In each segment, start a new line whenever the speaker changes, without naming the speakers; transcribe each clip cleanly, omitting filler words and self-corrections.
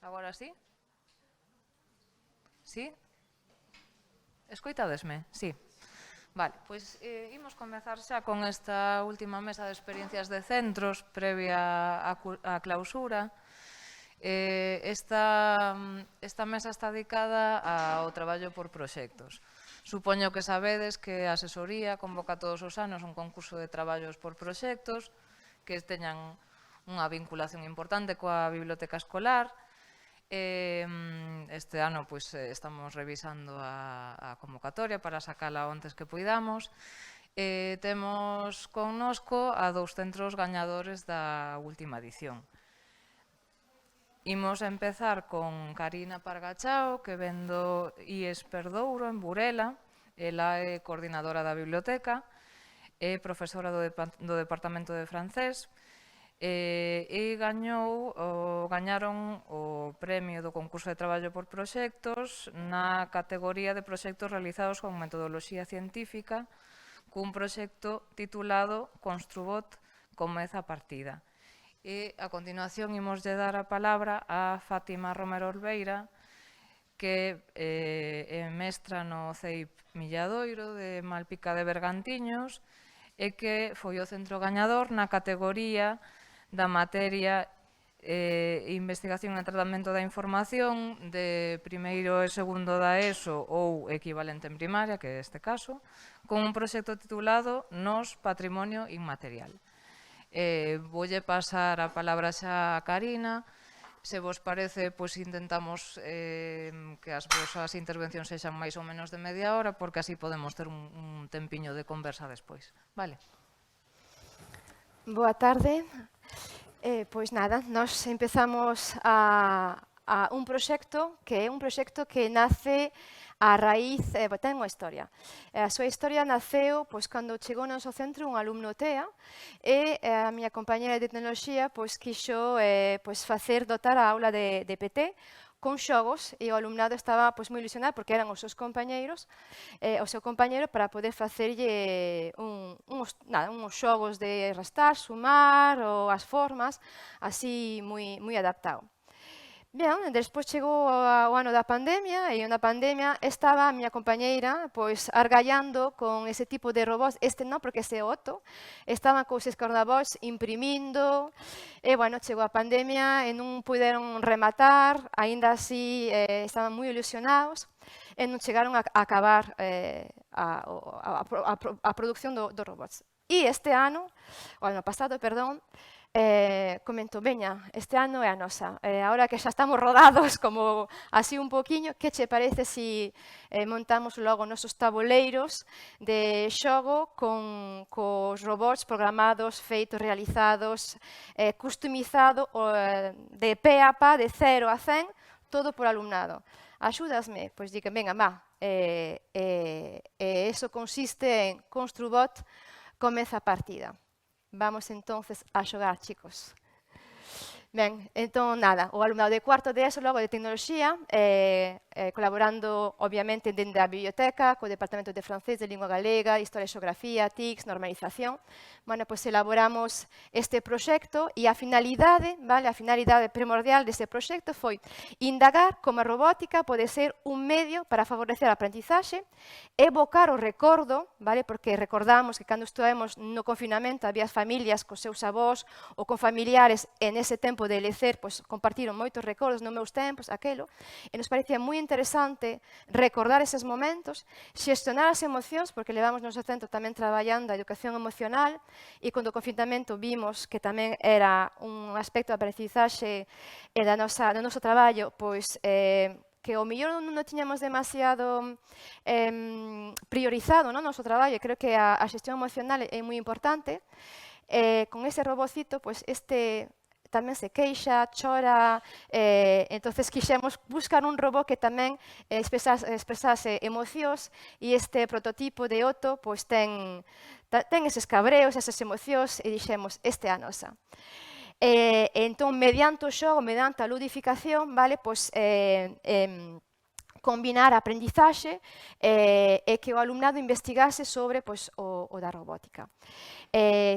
Agora sí? Sí? Escoitadesme? Sí. Vale, pois imos comezar xa con esta última mesa de experiencias de centros previa á clausura. Esta mesa está dedicada ao traballo por proxectos. Supoño que sabedes que a asesoría convoca todos os anos un concurso de traballos por proxectos que teñan unha vinculación importante coa biblioteca escolar. Este ano pois, estamos revisando a convocatoria para sacala o antes que poidamos. Temos connosco a 2 centros gañadores da última edición. Imos empezar con Karina Pargachao, que ven do IES Perdouro, en Burela. Ela é coordinadora da biblioteca, é profesora do Departamento de Francés, e gañaron o premio do concurso de traballo por proxectos na categoría de proxectos realizados con metodoloxía científica cun proxecto titulado Construbot comeza a partida. E a continuación imos dar a palabra a Fátima Romero Olveira, que é mestra no CEIP Milladoiro de Malpica de Bergantiños e que foi o centro gañador na categoría da materia Investigación e Tratamento da Información de primeiro e segundo da ESO ou equivalente en primaria, que é este caso, con un proxecto titulado Nos Patrimonio Inmaterial. Voulle pasar a palabra xa a Karina. Se vos parece, pois intentamos que as vosas intervencións sexan máis ou menos de media hora, porque así podemos ter un tempiño de conversa despois. Vale?
Boa tarde. Pois nada, nós empezamos a un proxecto que é un proxecto que nace a raíz, ten unha historia. A súa historia naceu pois, cando chegou no noso centro un alumno TEA e a miña compañera de tecnoloxía pois, quixo pois, facer dotar a aula de PT con xogos e o alumnado estaba pois, moi ilusionado porque eran os seus compañeiros, o seu compañeiro para poder facerlle uns xogos de restar, sumar ou as formas, así moi adaptado. Ben, despois chegou o ano da pandemia e na pandemia estaba a miña compañeira pois argallando con ese tipo de robots, este non porque ese é Otto, estaban con os cornabots imprimindo e, bueno, chegou a pandemia e non puderon rematar, aínda así estaban moi ilusionados e non chegaron a acabar a produción dos robots. E este ano, o ano pasado, perdón, comento, veña, este ano é a nosa. Ahora que xa estamos rodados como así un poquinho, que che parece si montamos logo nosos tabuleiros de xogo cos robots programados, feitos, realizados, customizado de pe a pa, de 0 a 100, todo por alumnado. Axúdasme? Pois diga, venga, va. Eso consiste en Construbot comeza a partida. Vamos entonces a xogar, chicos. Ben, entón, nada, o alumnado de cuarto de ESO, logo de tecnoloxía, colaborando, obviamente, dende a biblioteca, co Departamento de Francés, de Lingua Galega, Historia e Xeografía, TICS, Normalización. Bueno, pois elaboramos este proxecto e a finalidade, vale, a finalidade primordial deste proxecto foi indagar como a robótica pode ser un medio para favorecer a aprendizaxe, evocar o recordo, vale, porque recordamos que cando estuvemos no confinamento había familias cos seus avós ou con familiares en ese tempo de lecer, pois compartiron moitos recordos nos meus tempos, aquelo, e nos parecía moi interesante recordar eses momentos, xestionar as emocións, porque levamos no noso centro tamén traballando a educación emocional, e cando o confinamento vimos que tamén era un aspecto da aprendizaxe e do noso traballo, pois que o mellor non tiñamos demasiado priorizado no noso traballo, creo que a xestión emocional é moi importante. Con ese robocito, pois este tamén se queixa, chora, entonces quixemos buscar un robot que tamén expresase emocións e este prototipo de Otto pois ten eses cabreos, esas emocións e dixemos, este é a nosa. Entón, mediante o xogo, mediante a ludificación, vale, pois combinar a aprendizaxe e que o alumnado investigase sobre pois, o da robótica.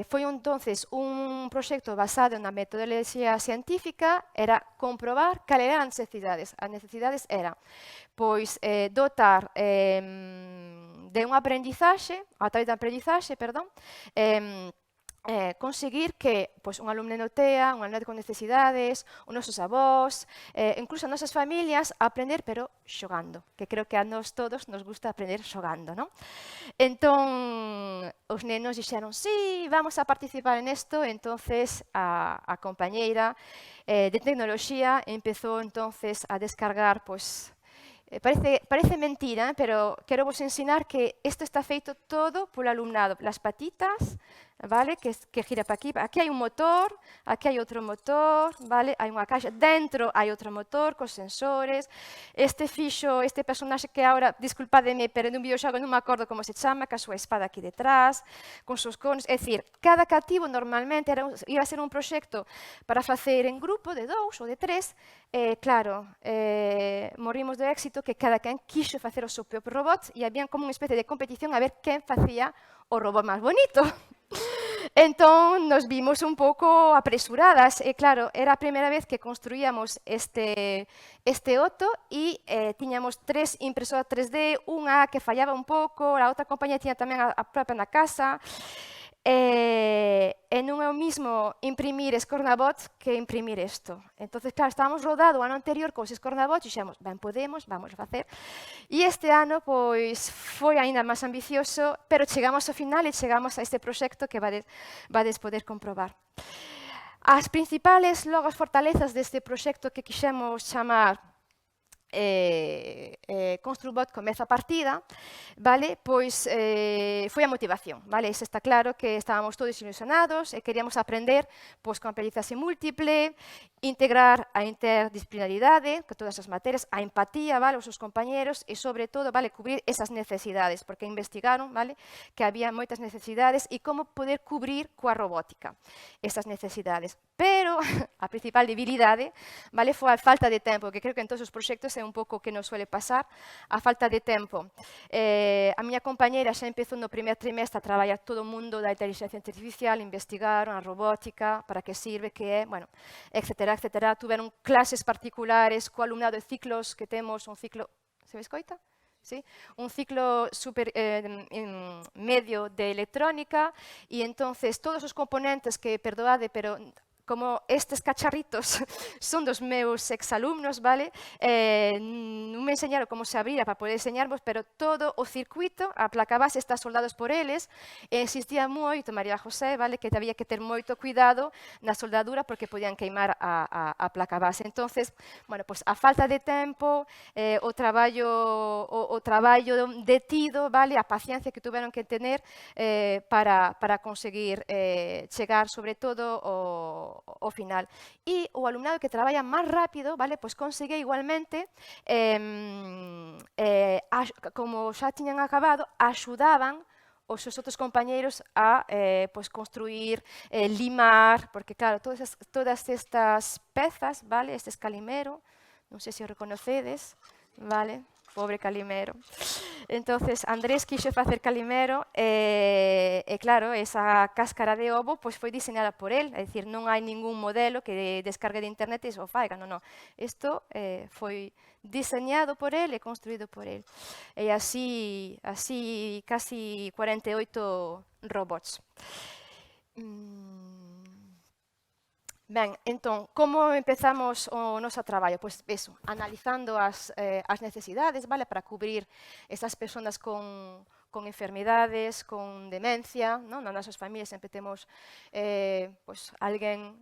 Foi entonces un proxecto basado na metodoloxía científica, era comprobar cal eran as necesidades. As necesidades era pois, dotar de un aprendizaxe, a través da aprendizaxe, perdón, conseguir que pois, un alumno no TEA, un alumno con necesidades, os nosos avós, incluso as nosas familias, aprender, pero xogando, que creo que a nós todos nos gusta aprender xogando, non? Entón, os nenos dixeron, sí, vamos a participar en isto, entonces a compañeira de tecnoloxía empezou entonces a descargar, pois, parece mentira, pero quero vos ensinar que isto está feito todo polo alumnado, las patitas, vale? Que gira para aquí. Aquí hai un motor, aquí hai outro motor, vale? Hai unha caixa, dentro hai outro motor cos sensores. Este personaxe que agora, disculpademe, pero nun videoxogo non me acordo como se chama, que a súa espada aquí detrás, con seus cones. É dicir, cada cativo normalmente iba a ser un proxecto para facer en grupo de 2 ou de 3. Claro, morrimos do éxito que cada quen quixo facer o seu propio robot e había como unha especie de competición a ver quen facía o robot máis bonito. Entón, nos vimos un pouco apresuradas e, claro, era a primeira vez que construíamos este Otto e tiñamos 3 impresoras 3D, unha que fallaba un pouco, a outra compañía tiña tamén a propia na casa. E non é o mismo imprimir Scornabots que imprimir isto. Entón, claro, estábamos rodado o ano anterior cos Scornabots e dixemos, ben, podemos, vamos a facer. E este ano, pois, foi aínda máis ambicioso, pero chegamos ao final e chegamos a este proxecto que vades poder comprobar. As principales, logo, as fortalezas deste proxecto que quixemos chamar Construbot comeza a partida, vale? Pois foi a motivación, vale? Ese está claro que estábamos todos ilusionados e queríamos aprender pois con aprendizaxe múltiple, integrar a interdisciplinaridade, que todas as materias, a empatía, vale, os seus compañeros e sobre todo, vale, cubrir esas necesidades, porque investigaron, vale, que había moitas necesidades e como poder cubrir coa robótica esas necesidades. Pero a principal debilidade, vale, foi a falta de tempo, que creo que en todos os proxectos é un pouco que nos suele pasar, a falta de tempo. A miña compañeira xa empezou no primer trimestre a traballar todo o mundo da inteligencia artificial, investigaron a robótica, para que sirve, que é, bueno, etcétera, etcétera. Tuveron clases particulares co alumnado de ciclos que temos, un ciclo, se me escoita? Sí? Un ciclo super medio de electrónica e entonces todos os componentes que, perdoade, pero como estes cacharritos son dos meus exalumnos, vale? Non me enseñaron como se abría para poder enseñarvos, pero todo o circuito, a placa base está soldados por eles, e existía moito, María José, vale? Que había que ter moito cuidado na soldadura porque podían queimar a placa base. Entonces, bueno, pues a falta de tempo, o traballo detido, vale? A paciencia que tuveron que tener para conseguir chegar, sobre todo, o final. E o alumnado que traballa máis rápido, vale, pois consegue igualmente, como xa tiñan acabado, axudaban os seus outros compañeiros a pois construir, limar, porque claro, todas estas pezas, vale, este Calimero, non sei se o reconocedes, vale, pobre Calimero. Entonces, Andrés quixo facer Calimero e claro, esa cáscara de ovo pois foi diseñada por él, é dicir, non hai ningún modelo que descargue de internet e o faiga, non. Isto foi diseñado por él e construído por él. E así casi 48 robots. Ben, entón, como empezamos o noso traballo? Pois eso, analizando as necesidades, vale, para cubrir esas persoas con enfermidades, con demencia, non? Nas nosas familias sempre temos pois, alguén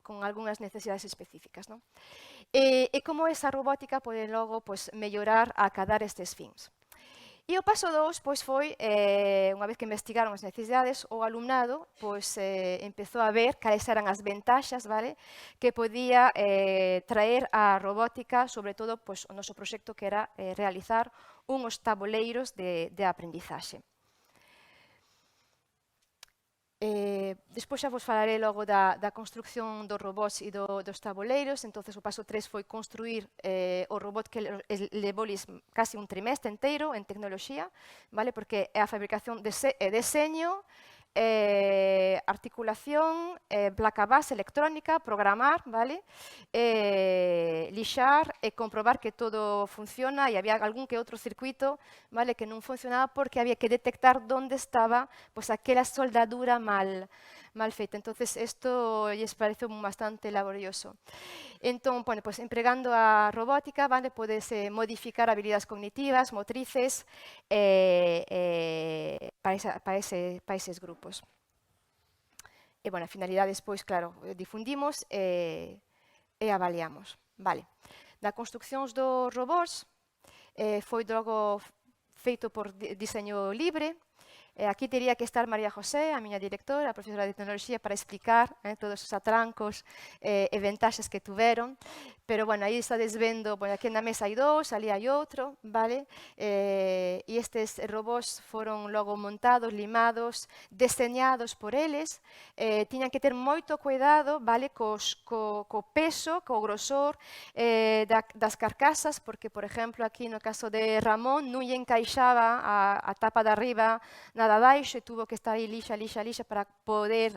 con algunhas necesidades específicas, non? E como esa robótica pode logo pois, mellorar a acadar estes fins. E o paso 2 pois, foi, unha vez que investigaron as necesidades, o alumnado pois, empezou a ver cales eran as ventaxas, vale, que podía traer a robótica, sobre todo pois, o noso proxecto que era realizar unhos tabuleiros de aprendizaxe. Despois xa vos falaré logo da construcción dos robots e dos tabuleiros. Entonces o paso 3 foi construir o robot que levolis casi un trimestre inteiro en tecnoloxía, vale? Porque é a fabricación de deseño, articulación, placa base electrónica, programar, vale? Lixar e comprobar que todo funciona, e había algún que outro circuito, vale, que non funcionaba porque había que detectar onde estaba pues, aquela soldadura mal feita. Entonces, isto lles pareceu bastante laborioso. Entón, bueno, pues, empregando a robótica, vale, podese modificar habilidades cognitivas, motrices, para eses grupos. E, bueno, a finalidade, despois, claro, difundimos e avaliamos. Vale. Da construccións dos robots, foi logo feito por diseño libre. Aquí teria que estar María José, a miña directora, a profesora de tecnoloxía, para explicar todos os atrancos e ventaxes que tuveron. Pero, bueno, aí estades vendo, bueno, aquí na mesa hai dous, ali hai outro, vale? E estes robots foron logo montados, limados, deseñados por eles. Tiñan que ter moito cuidado, vale? Co peso, co grosor das carcasas, porque, por exemplo, aquí no caso de Ramón, non lle encaixaba a tapa de arriba nada baixo e tuvo que estar aí lixa para poder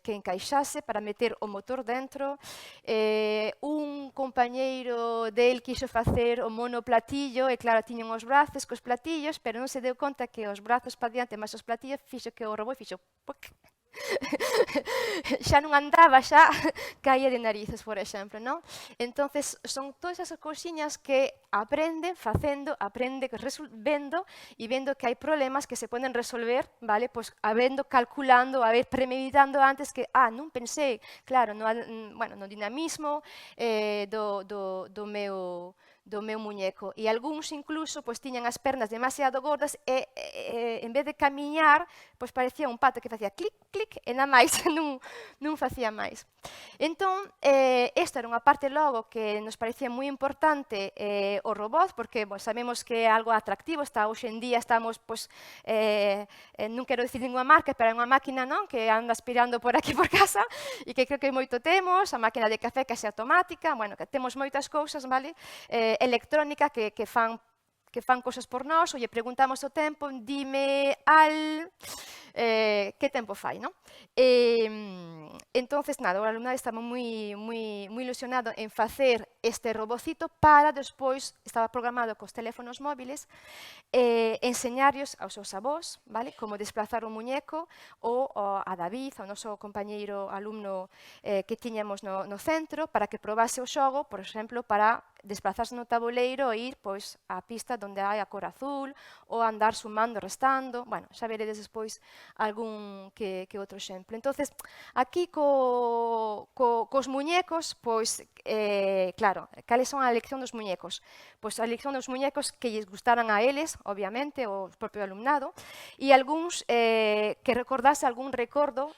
que encaixase, para meter o motor dentro. Un compañeiro del quixo facer o monoplatillo e claro, tiñan os brazos cos platillos, pero non se deu conta que os brazos para diante máis os platillos fixo que o robot fixo poc. Xa non andaba, xa caía de narices, por exemplo, non? Entonces, son todas esas cousiñas que aprende facendo, aprende vendo e vendo que hai problemas que se poden resolver, vale? Pois habendo calculando, premeditando antes que, non pensei, claro, no dinamismo do meu muñeco. E algúns incluso pois tiñan as pernas demasiado gordas e en vez de camiñar, pois parecía un pato que facía clic, clic, e nada máis, non facía máis. Entón, esta era unha parte logo que nos parecía moi importante o robot, porque sabemos que é algo atractivo, está hoxe en día estamos, pois, non quero dicir ninguna marca, pero é unha máquina, non, que anda aspirando por aquí por casa, e que creo que moito temos, a máquina de café que é automática, bueno, que temos moitas cousas, vale? Electrónica que fan cosas por nós, ou lle preguntamos o tempo, dime que tempo fai, non? Entonces, nada, o alumnado estaba moi ilusionado en facer este robocito para despois, estaba programado cos teléfonos móviles, enseñarlos aos seus avós, vale? Como desplazar o muñeco, ou a David, ao noso compañeiro alumno que tiñamos no centro, para que probase o xogo, por exemplo, para desplazarse no tabuleiro e ir pois á pista onde hai a cor azul ou andar sumando, restando. Bueno, xa veredes despois algún que outro exemplo. Entonces, aquí cos muñecos, pois, claro, cales son a elección dos muñecos? Pois a elección dos muñecos que lles gustaran a eles, obviamente, o propio alumnado, e algúns que recordase algún recordo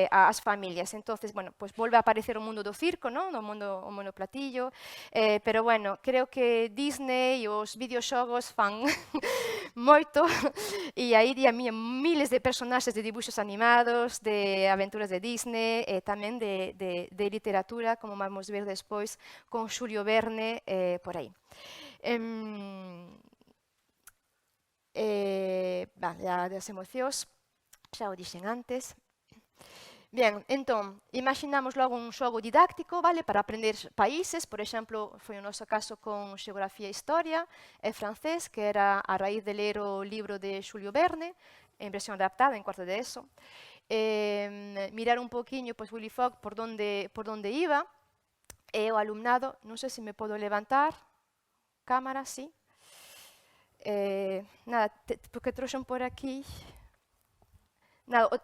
ás familias. Entonces, bueno, pois volve a aparecer o mundo do circo, non? O monoplatillo, pero, bueno, creo que Disney e os videoxogos fan moito, e aí di a mí miles de personaxes de dibuixos animados, de aventuras de Disney, e tamén de literatura, como vamos ver despois, con Xulio Verne, por aí. Das emocións, xa o dixen antes. Bien, entón, imaginamos logo un xogo didáctico, vale, para aprender países, por exemplo, foi o noso caso con xeografía e historia e francés, que era a raíz de ler o libro de Xulio Verne, en versión adaptada, en cuarto de ESO. Mirar un poquinho, pois, Willy Fogg por donde iba, e o alumnado, non sei se me podo levantar, cámara, sí. Nada, porque trouxen por aquí.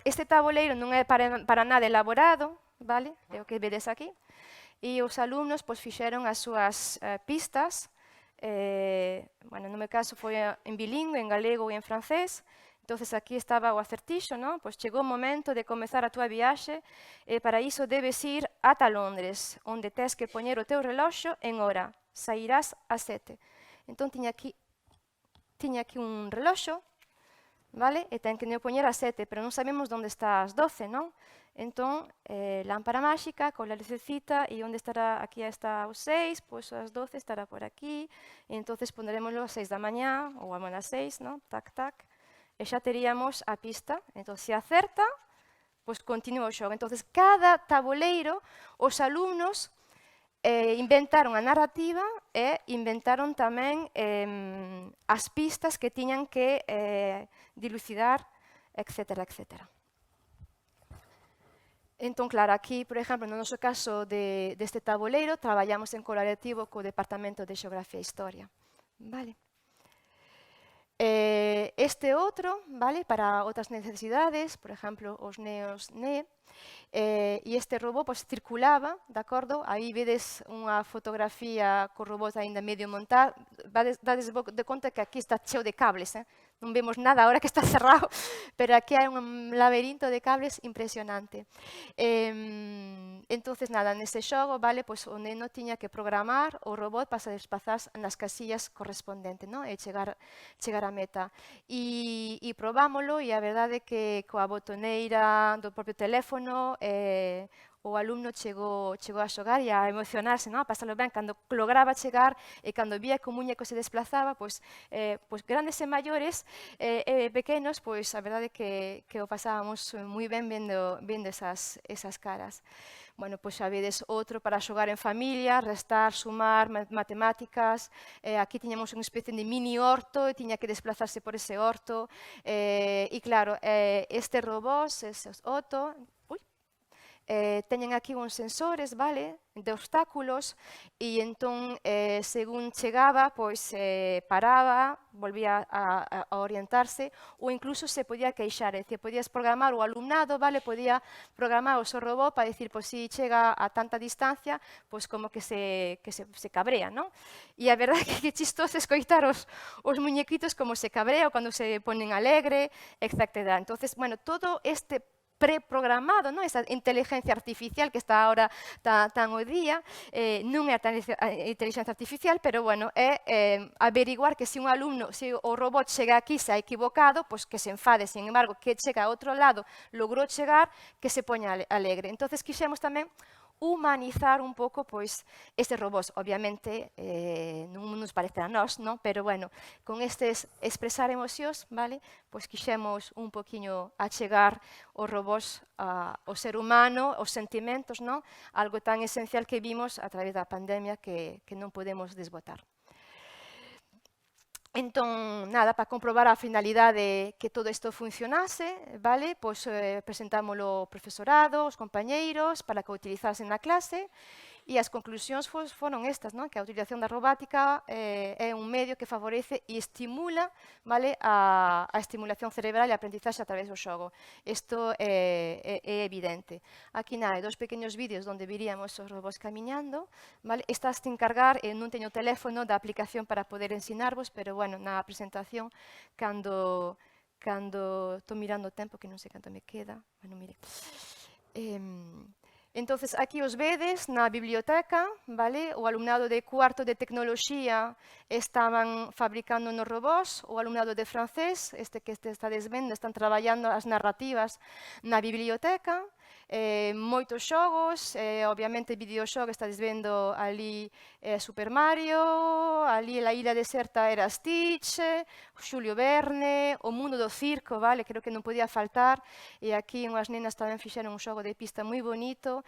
Este tabuleiro non é para nada elaborado, vale? É o que vedes aquí. E os alumnos pois, fixeron as súas pistas. Bueno, no meu caso foi en bilingüe, en galego e en francés. Entonces aquí estaba o acertixo, non? Pois chegou o momento de comezar a túa viaxe e para iso debes ir ata Londres, onde tes que poñer o teu reloxo en hora. Sairás ás 7. Entón tiña aquí un reloxo, vale? E ten que nos poñer as 7, pero non sabemos onde está as 12, non? Entón, lámpara máxica, con a lucecita, e onde estará, aquí está os 6, pois as 12 estará por aquí, e entonces pondremoslo as 6 da mañá, ou a as 6, non? Tac, tac, e xa teríamos a pista. Entón, se acerta, pois continúa o xogo. Entón, cada tabuleiro, os alumnos inventaron a narrativa e inventaron tamén as pistas que tiñan que dilucidar, etc. etc. Entón, claro, aquí, por exemplo, no noso caso deste tabuleiro, traballamos en colaborativo co Departamento de Xeografía e Historia. Vale. Este outro, vale, para outras necesidades, por exemplo, os neos NE, e este robot pois, circulaba, de acordo? Aí vedes unha fotografía co robot aínda medio montado, dades de conta que aquí está cheo de cables, non vemos nada agora que está cerrado, pero aquí hai un laberinto de cables impresionante. Entonces, nada, neste xogo, vale, pois o neno tiña que programar o robot para se desplazar nas casillas correspondentes, non? E chegar a meta. E probámolo, e a verdade é que coa botoneira do propio teléfono o alumno chegou a xogar e a emocionarse, non? A pasalo ben, cando lograba chegar e cando vía que o muñeco se desplazaba, pois grandes e maiores e pequenos, pois a verdade é que o pasábamos moi ben vendo esas caras. Bueno, pois xa vedes outro para xogar en familia, restar, sumar, matemáticas. Aquí tiñamos unha especie de mini horto e tiña que desplazarse por ese horto. E claro, este robot, ese Otto, teñen aquí uns sensores, vale, de obstáculos, e entón, según chegaba, pois paraba, volvía a orientarse, ou incluso se podía queixar, é dicir, podías programar o alumnado, vale, podía programar o seu robot para dicir, pois si chega a tanta distancia, pois como que se cabrea, non? E a verdade é que chistoso escoitar os muñequitos como se cabrea ou cando se ponen alegre, etc. Entonces, bueno, todo este preprogramado, non? Esa inteligencia artificial que está ahora tan o día, non é a inteligencia artificial, pero bueno, é averiguar que se un alumno, se o robot chega aquí se ha equivocado, pois que se enfade, sin embargo, que chega a outro lado, logrou chegar, que se poña alegre. Entonces, quixemos tamén humanizar un pouco pois estes robots, obviamente non nos parece a nós, non? Pero bueno, con estes expresar emocións, vale? Pois quixemos un poquinho achegar os robots ao ser humano, os sentimentos, non? Algo tan esencial que vimos a través da pandemia que non podemos desbotar. Entón, nada, para comprobar a finalidade que todo isto funcionase, vale? Pois presentámoslo ao profesorado, aos compañeiros, para que o utilizasen na clase, e as conclusións foron estas, non? Que a utilización da robótica é un medio que favorece e estimula, vale, a estimulación cerebral e a aprendizaxe a través do xogo. Isto é evidente. Aquí hai dos pequenos vídeos onde veríamos os robots camiñando, vale? Estás te encargar, non teño teléfono da aplicación para poder ensinarvos, pero bueno, na presentación, cando estou mirando o tempo, que non sei canto me queda, bueno, mire. Entonces, aquí os vedes na biblioteca, vale? O alumnado de cuarto de tecnoloxía estaban fabricando nos robots, o alumnado de francés, este que estades vendo, están traballando as narrativas na biblioteca, moitos xogos, obviamente videoxogos, estades vendo ali Super Mario, ali a Ilha Deserta era Stitch, Xulio Verne, o mundo do circo, vale, creo que non podía faltar, e aquí unhas nenas tamén fixeron un xogo de pista moi bonito,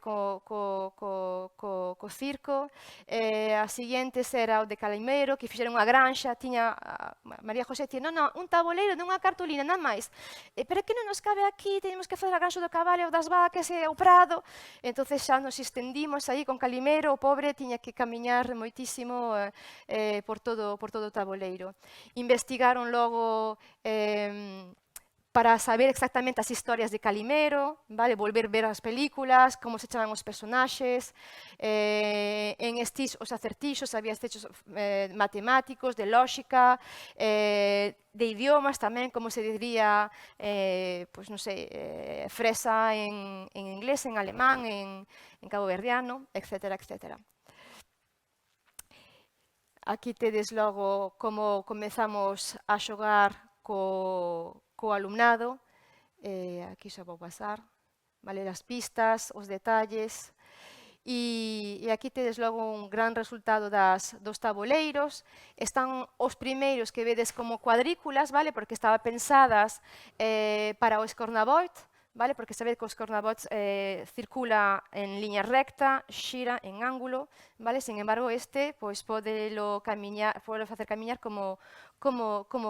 co circo. A seguinte era o de Calimero, que fixeron unha granxa, tiña María José, non, un tabuleiro dunha cartolina, nada máis. Pero que non nos cabe aquí, tenemos que fazer a granxa do cabalo, das vacas e o prado. Entonces xa nos estendimos aí con Calimero, o pobre tiña que camiñar moitísimo por todo o tabuleiro. Investigaron logo para saber exactamente as historias de Calimero, vale? Volver ver as películas, como se chaman os personaxes, en estis os acertixos, había estes matemáticos, de lógica, de idiomas tamén, como se diría, pois non sei, fresa en inglés, en alemán, en caboverdiano, etc. etc. Aquí tedes logo como comezamos a xogar co alumnado, aquí xa vou pasar, vale, as pistas, os detalles, e aquí tedes logo un gran resultado dos tabuleiros. Están os primeiros que vedes como cuadrículas, vale, porque estaba pensadas para o Scornabout, vale, porque sabed que o Scornabout circula en liña recta, xira en ángulo, vale, sin embargo este pois podelo facer camiñar como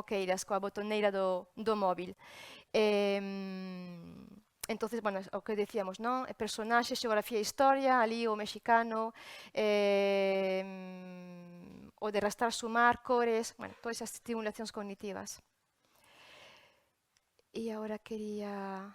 queiras, coa botoneira do móvil. Entonces, bueno, o que decíamos, non? Personaxes, xeografía e historia, ali o mexicano, o de restar, sumar, cores, bueno, todas esas estimulacións cognitivas. E agora quería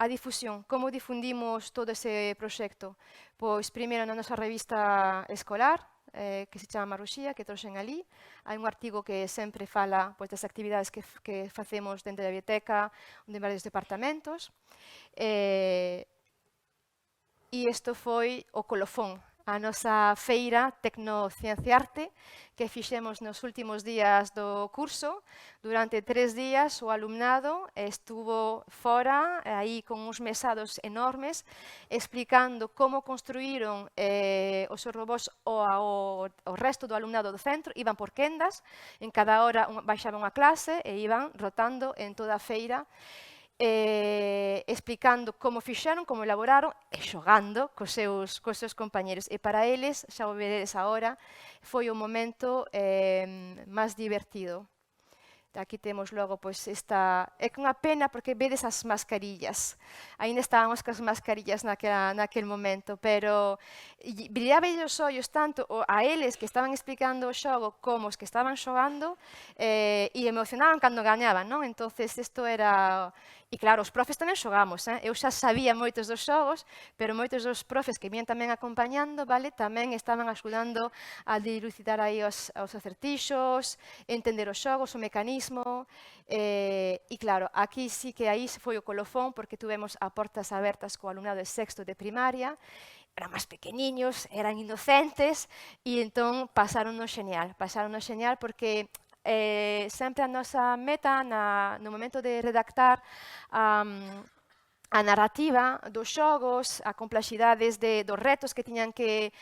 a difusión, como difundimos todo ese proxecto? Pois primeiro na nosa revista escolar, que se chama Marruxía, que trouxen ali. Hai un artigo que sempre fala pois, das actividades que facemos dentro da biblioteca, de varios departamentos. E isto foi o colofón, a nosa feira Tecnocienciarte, que fixemos nos últimos días do curso. Durante 3 días o alumnado estuvo fora, aí con uns mesados enormes, explicando como construíron os seus robots o resto do alumnado do centro. Iban por quendas, en cada hora baixaban a clase e iban rotando en toda a feira, explicando como fixeron, como elaboraron e xogando cos seus compañeros. E para eles, xa o veredes agora, foi o momento máis divertido. Aquí temos logo pois esta... É que unha pena porque vedes as mascarillas. Ainda estábamos cas mascarillas naquel momento, pero brillaba os ollos tanto a eles que estaban explicando o xogo como os que estaban xogando, e emocionaban cando gañaban, non? Entonces isto era... E claro, os profes tamén xogamos, eu xa sabía moitos dos xogos, pero moitos dos profes que vían tamén acompañando, vale, tamén estaban axudando a dilucidar aí os acertixos, entender os xogos, o mecanismo, e claro, aquí sí que aí foi o colofón, porque tuvemos a portas abertas co alumnado de sexto de primaria, eran máis pequeniños, eran inocentes, e entón pasaronnos genial porque sempre a nosa meta no momento de redactar a narrativa dos xogos, a complexidades dos retos que tiñan que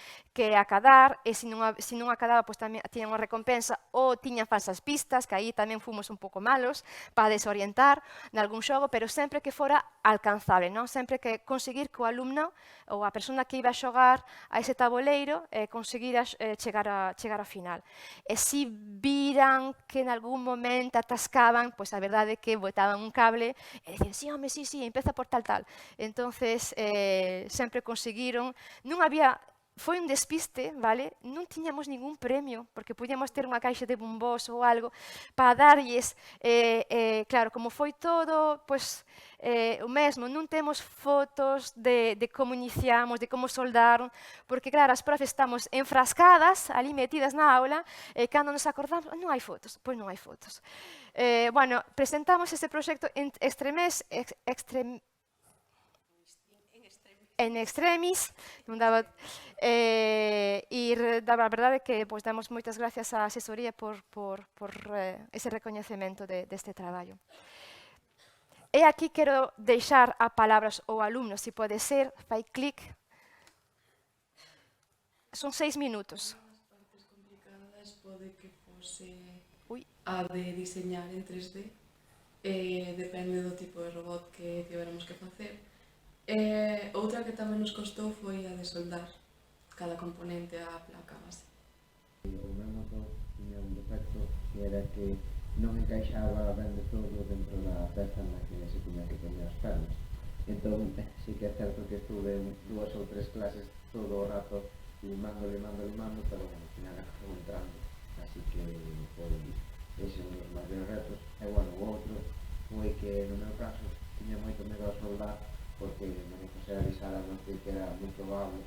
acadar, e se non acadaba, pois tamén tiñan unha recompensa ou tiñan falsas pistas, que aí tamén fomos un pouco malos para desorientar nalgún xogo, pero sempre que fora alcanzable, non? Sempre que conseguir que o alumno ou a persona que iba a xogar a ese tabuleiro conseguira chegar ao final. E se viran que en algún momento atascaban, pois a verdade é que botaban un cable e dicían, sí, home, sí, empeza por tal. Entonces, sempre conseguiron, non había... Foi un despiste, vale? Non tiñamos ningún premio, porque podíamos ter unha caixa de bombós ou algo para darlles, claro, como foi todo, pois, o mesmo, non temos fotos de como iniciamos, de como soldaron, porque, claro, as profes estamos enfrascadas, ali metidas na aula, e cando nos acordamos, non hai fotos, pois non hai fotos. Bueno, presentamos ese proxecto en extremis, non daba, e a verdade é que pois, damos moitas gracias á asesoría por ese recoñecemento deste traballo. E aquí quero deixar a palabras ao alumno, se pode ser, fai clic. Son 6 minutos.
As partes complicadas pode que fose a de diseñar en 3D, depende do tipo de robot que tiveramos que facer. Outra que tamén nos costou foi a de soldar cada componente á placa base.
O meu motor tiña un defecto que era que non encaixaba ben de todo dentro da peza na que se tiña que poñer as pernas. Entón, sí que é certo que estuve 2 ou 3 clases todo o rato limando, pero bueno, ao final acabou entrando. Así que foi ese un dos máis retos. E bueno, o outro foi que no meu caso tiña moito medo a soldar, porque María José avisáranos que era moi probable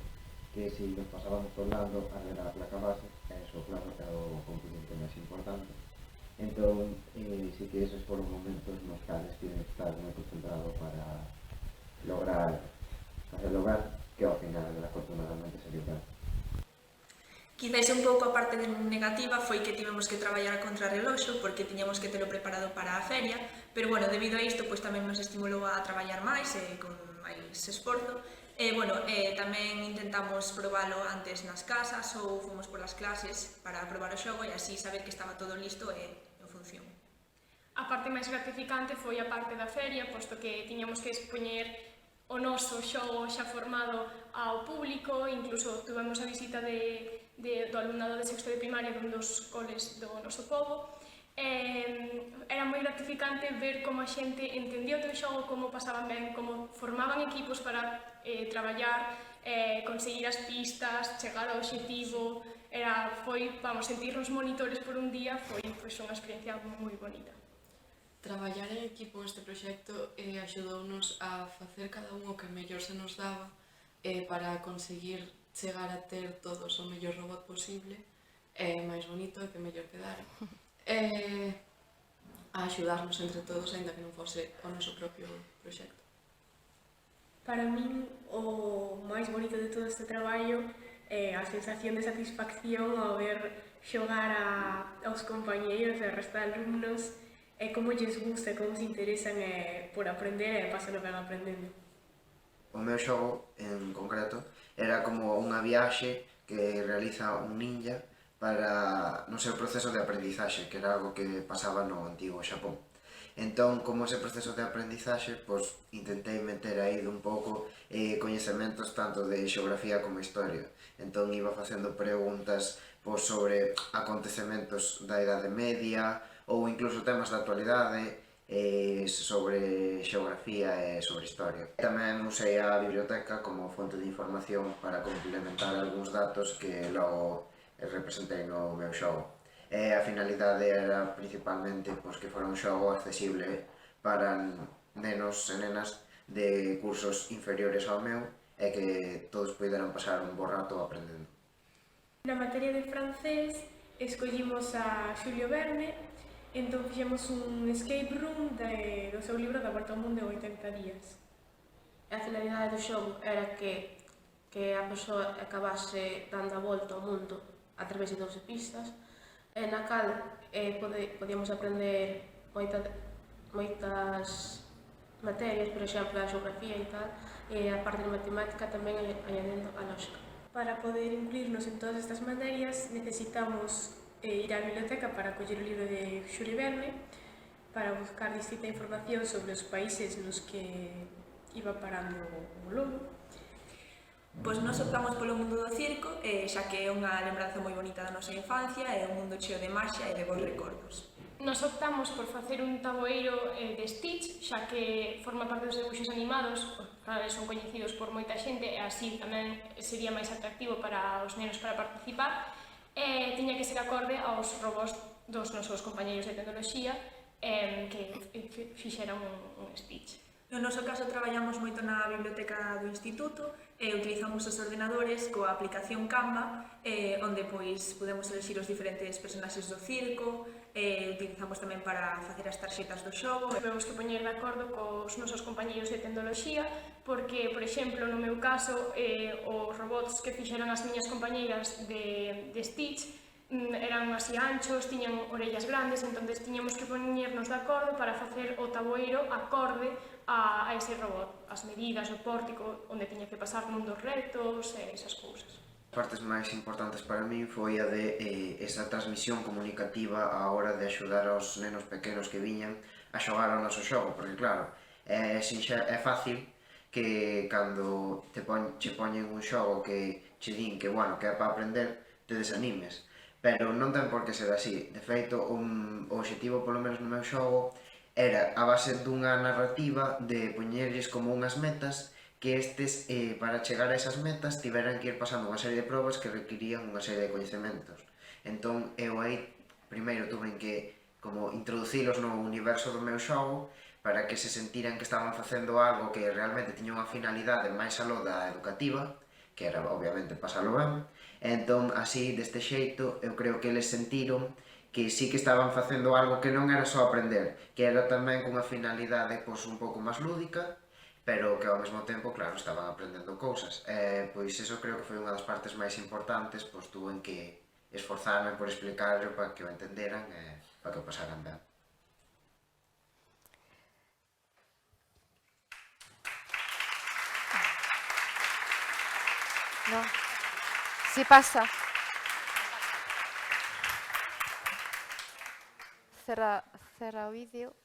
que se nos pasábamos soldando a ver a placa base, eso claro é o componente máis importante. Entón, sí que esos foron momentos nos cales que estar moi concentrado para lograr que ao final afortunadamente salió ben.
Quizás un pouco a parte negativa foi que tivemos que traballar a contrarreloxo porque tiñamos que telo preparado para a feria, pero bueno, debido a isto pois tamén nos estimulou a traballar máis e con máis esforzo. Tamén intentamos probalo antes nas casas ou fomos polas clases para probar o xogo e así saber que estaba todo listo e en función.
A parte máis gratificante foi a parte da feria, posto que tiñamos que expoñer o noso xogo xa formado ao público, incluso tuvemos a visita do alumnado de sexto de primaria dun dos coles do noso pobo. Era moi gratificante ver como a xente entendía o teu xogo, como pasaban ben, como formaban equipos para traballar, conseguir as pistas, chegar ao obxectivo. Sentirnos monitores por un día foi unha experiencia moi bonita.
Traballar en equipo neste proxecto axudounos a facer cada un o que mellor se nos daba para conseguir chegar a ter todos o mellor robot posible, máis bonito e que mellor quedara. A axudarnos entre todos, aínda que non fose o noso propio proxecto.
Para min, o máis bonito de todo este traballo é a sensación de satisfacción ao ver xogar aos compañeiros e ao resto de alumnos e como lles gusta, como se interesan por aprender e pasan ben aprendendo.
O meu xogo, en concreto, era como unha viaxe que realiza un ninja para no seu proceso de aprendizaxe, que era algo que pasaba no antigo Xapón. Entón, como ese proceso de aprendizaxe, pois intentei meter aí un pouco coñecementos tanto de xeografía como historia. Entón iba facendo preguntas pois, sobre acontecementos da Idade Media ou incluso temas da actualidade, sobre xeografía e sobre historia. Tamén usei a biblioteca como fonte de información para complementar algúns datos que logo representei no meu xogo. A finalidade era principalmente que fora un xogo accesible para nenos e nenas de cursos inferiores ao meu e que todos poderan pasar un bo rato aprendendo.
Na materia de francés escollimos a Xulio Verne, entón fixemos un escape room do seu libro Da Volta ao Mundo en 80 días.
A finalidade do xogo era que a persoa acabase dando a volta ao mundo a través de 12 pistas, na cal podíamos aprender moitas materias, por exemplo, a xeografía e tal, e a parte de matemática tamén añadendo a lógica.
Para poder incluirnos en todas estas materias necesitamos ir á biblioteca para coller o libro de Xulio Verne, para buscar distinta información sobre os países nos que iba parando o lobo.
Pois nós optamos polo mundo do circo, xa que é unha lembranza moi bonita da nosa infancia, é un mundo cheo de maxia e de bons recordos.
Nos optamos por facer un taboeiro de Stitch, xa que forma parte dos debuxos animados, son coñecidos por moita xente e así tamén sería máis atractivo para os nenos para participar, e tiña que ser acorde aos robots dos nosos compañeiros de tecnoloxía que fixeran un Stitch.
No noso caso traballamos moito na biblioteca do instituto e utilizamos os ordenadores coa aplicación Canva, onde pois podemos elegir os diferentes personaxes do circo, utilizamos tamén para facer as tarxetas do xogo.
Tivemos que poñer de acordo cos nosos compañeiros de tecnoloxía, porque, por exemplo, no meu caso, os robots que fixeran as miñas compañeiras de Stitch eran así anchos, tiñan orellas grandes, entón tiñamos que poñernos de acordo para facer o taboeiro acorde a ese robot, as medidas, o pórtico, onde tiña que pasar nun dos retos e esas cousas.
As partes máis importantes para min foi a de esa transmisión comunicativa á hora de axudar aos nenos pequenos que viñan a xogar ao noso xogo, porque claro, é fácil que cando che poñen un xogo que che din que é para aprender, te desanimes. Pero non ten por que ser así. De feito, o obxectivo, polo menos no meu xogo, era a base dunha narrativa de poñerlles como unhas metas que estes, para chegar a esas metas, tiveran que ir pasando unha serie de probas que requirían unha serie de coñecementos. Entón, eu aí, primeiro, tuve que como introducilos no universo do meu xogo para que se sentiran que estaban facendo algo que realmente tiña unha finalidade máis aló da educativa, que era, obviamente, pasalo ben. Entón, así, deste xeito, eu creo que eles sentiron que sí que estaban facendo algo que non era só aprender, que era tamén cunha finalidade un pouco máis lúdica pero que ao mesmo tempo, claro, estaban aprendendo cousas. Pois iso creo que foi unha das partes máis importantes, pois tuve en que esforzarme por explicarlo para que o entenderan e para que o pasaran ben.
No. Sí pasa. Cerra o vídeo.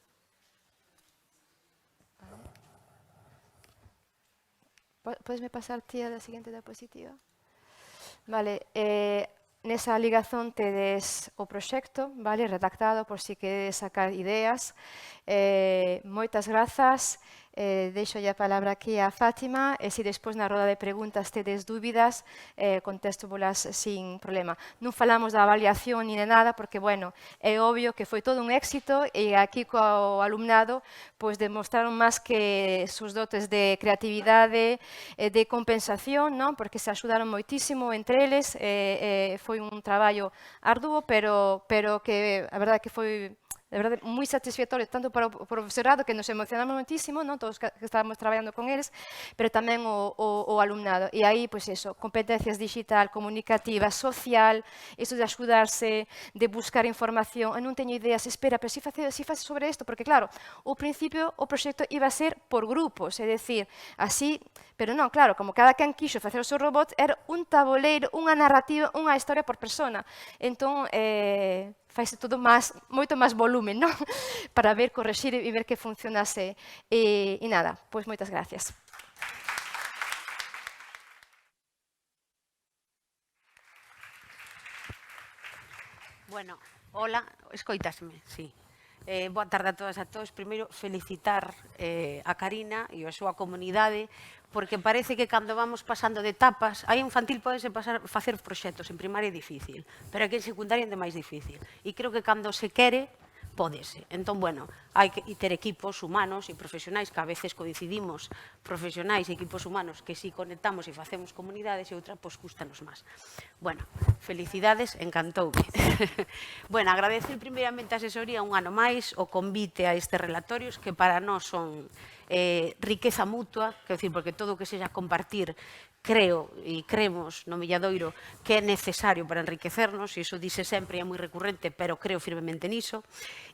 Podesme pasar ti a la siguiente diapositiva? Vale, nesa ligazón tedes o proxecto, vale, redactado por si queredes sacar ideas. Moitas grazas. Deixo a palabra aquí a Fátima e se despois na roda de preguntas tedes dúbidas, contéstobolas sin problema. Non falamos da avaliación ni de nada porque, bueno, é obvio que foi todo un éxito e aquí co alumnado pois demostraron máis que sus dotes de creatividade, de compensación, non? Porque se axudaron moitísimo entre eles, foi un traballo arduo, pero que a verdade que foi de verdade, moi satisfactorio, tanto para o profesorado, que nos emocionamos moitísimo, non? Todos que estábamos traballando con eles, pero tamén o alumnado. E aí, pois eso, competencias digital, comunicativa, social, iso de axudarse, de buscar información, non teño ideas, espera, pero si faces sobre isto, porque claro, ao principio o proxecto iba a ser por grupos, é dicir, así, pero non, claro, como cada quen quixo facer o seu robot, era un tabuleiro, unha narrativa, unha historia por persona. Entón, faise todo moito máis volumen, non? Para ver, correxir e ver que funcionase. E nada, pois moitas gracias.
Bueno, hola, escoitasme, sí. Boa tarde a todas e a todos. Primeiro, felicitar a Karina e a súa comunidade, porque parece que cando vamos pasando de etapas, aí en infantil podese facer proxectos, en primaria é difícil, pero aquí en secundaria é máis difícil. E creo que cando se quere, pódese. Entón, bueno, hai que ter equipos humanos e profesionais, que a veces coincidimos, profesionais e equipos humanos, que si conectamos e facemos comunidades, e outra, pois, custanos máis. Bueno, felicidades, encantoume. Bueno, agradecer primeiramente a asesoría un ano máis, o convite a estes relatorios, que para nós son riqueza mutua, quero dicir, porque todo o que sexa compartir, creo e creemos no Milladoiro que é necesario para enriquecernos, e iso dice sempre, é moi recurrente, pero creo firmemente niso.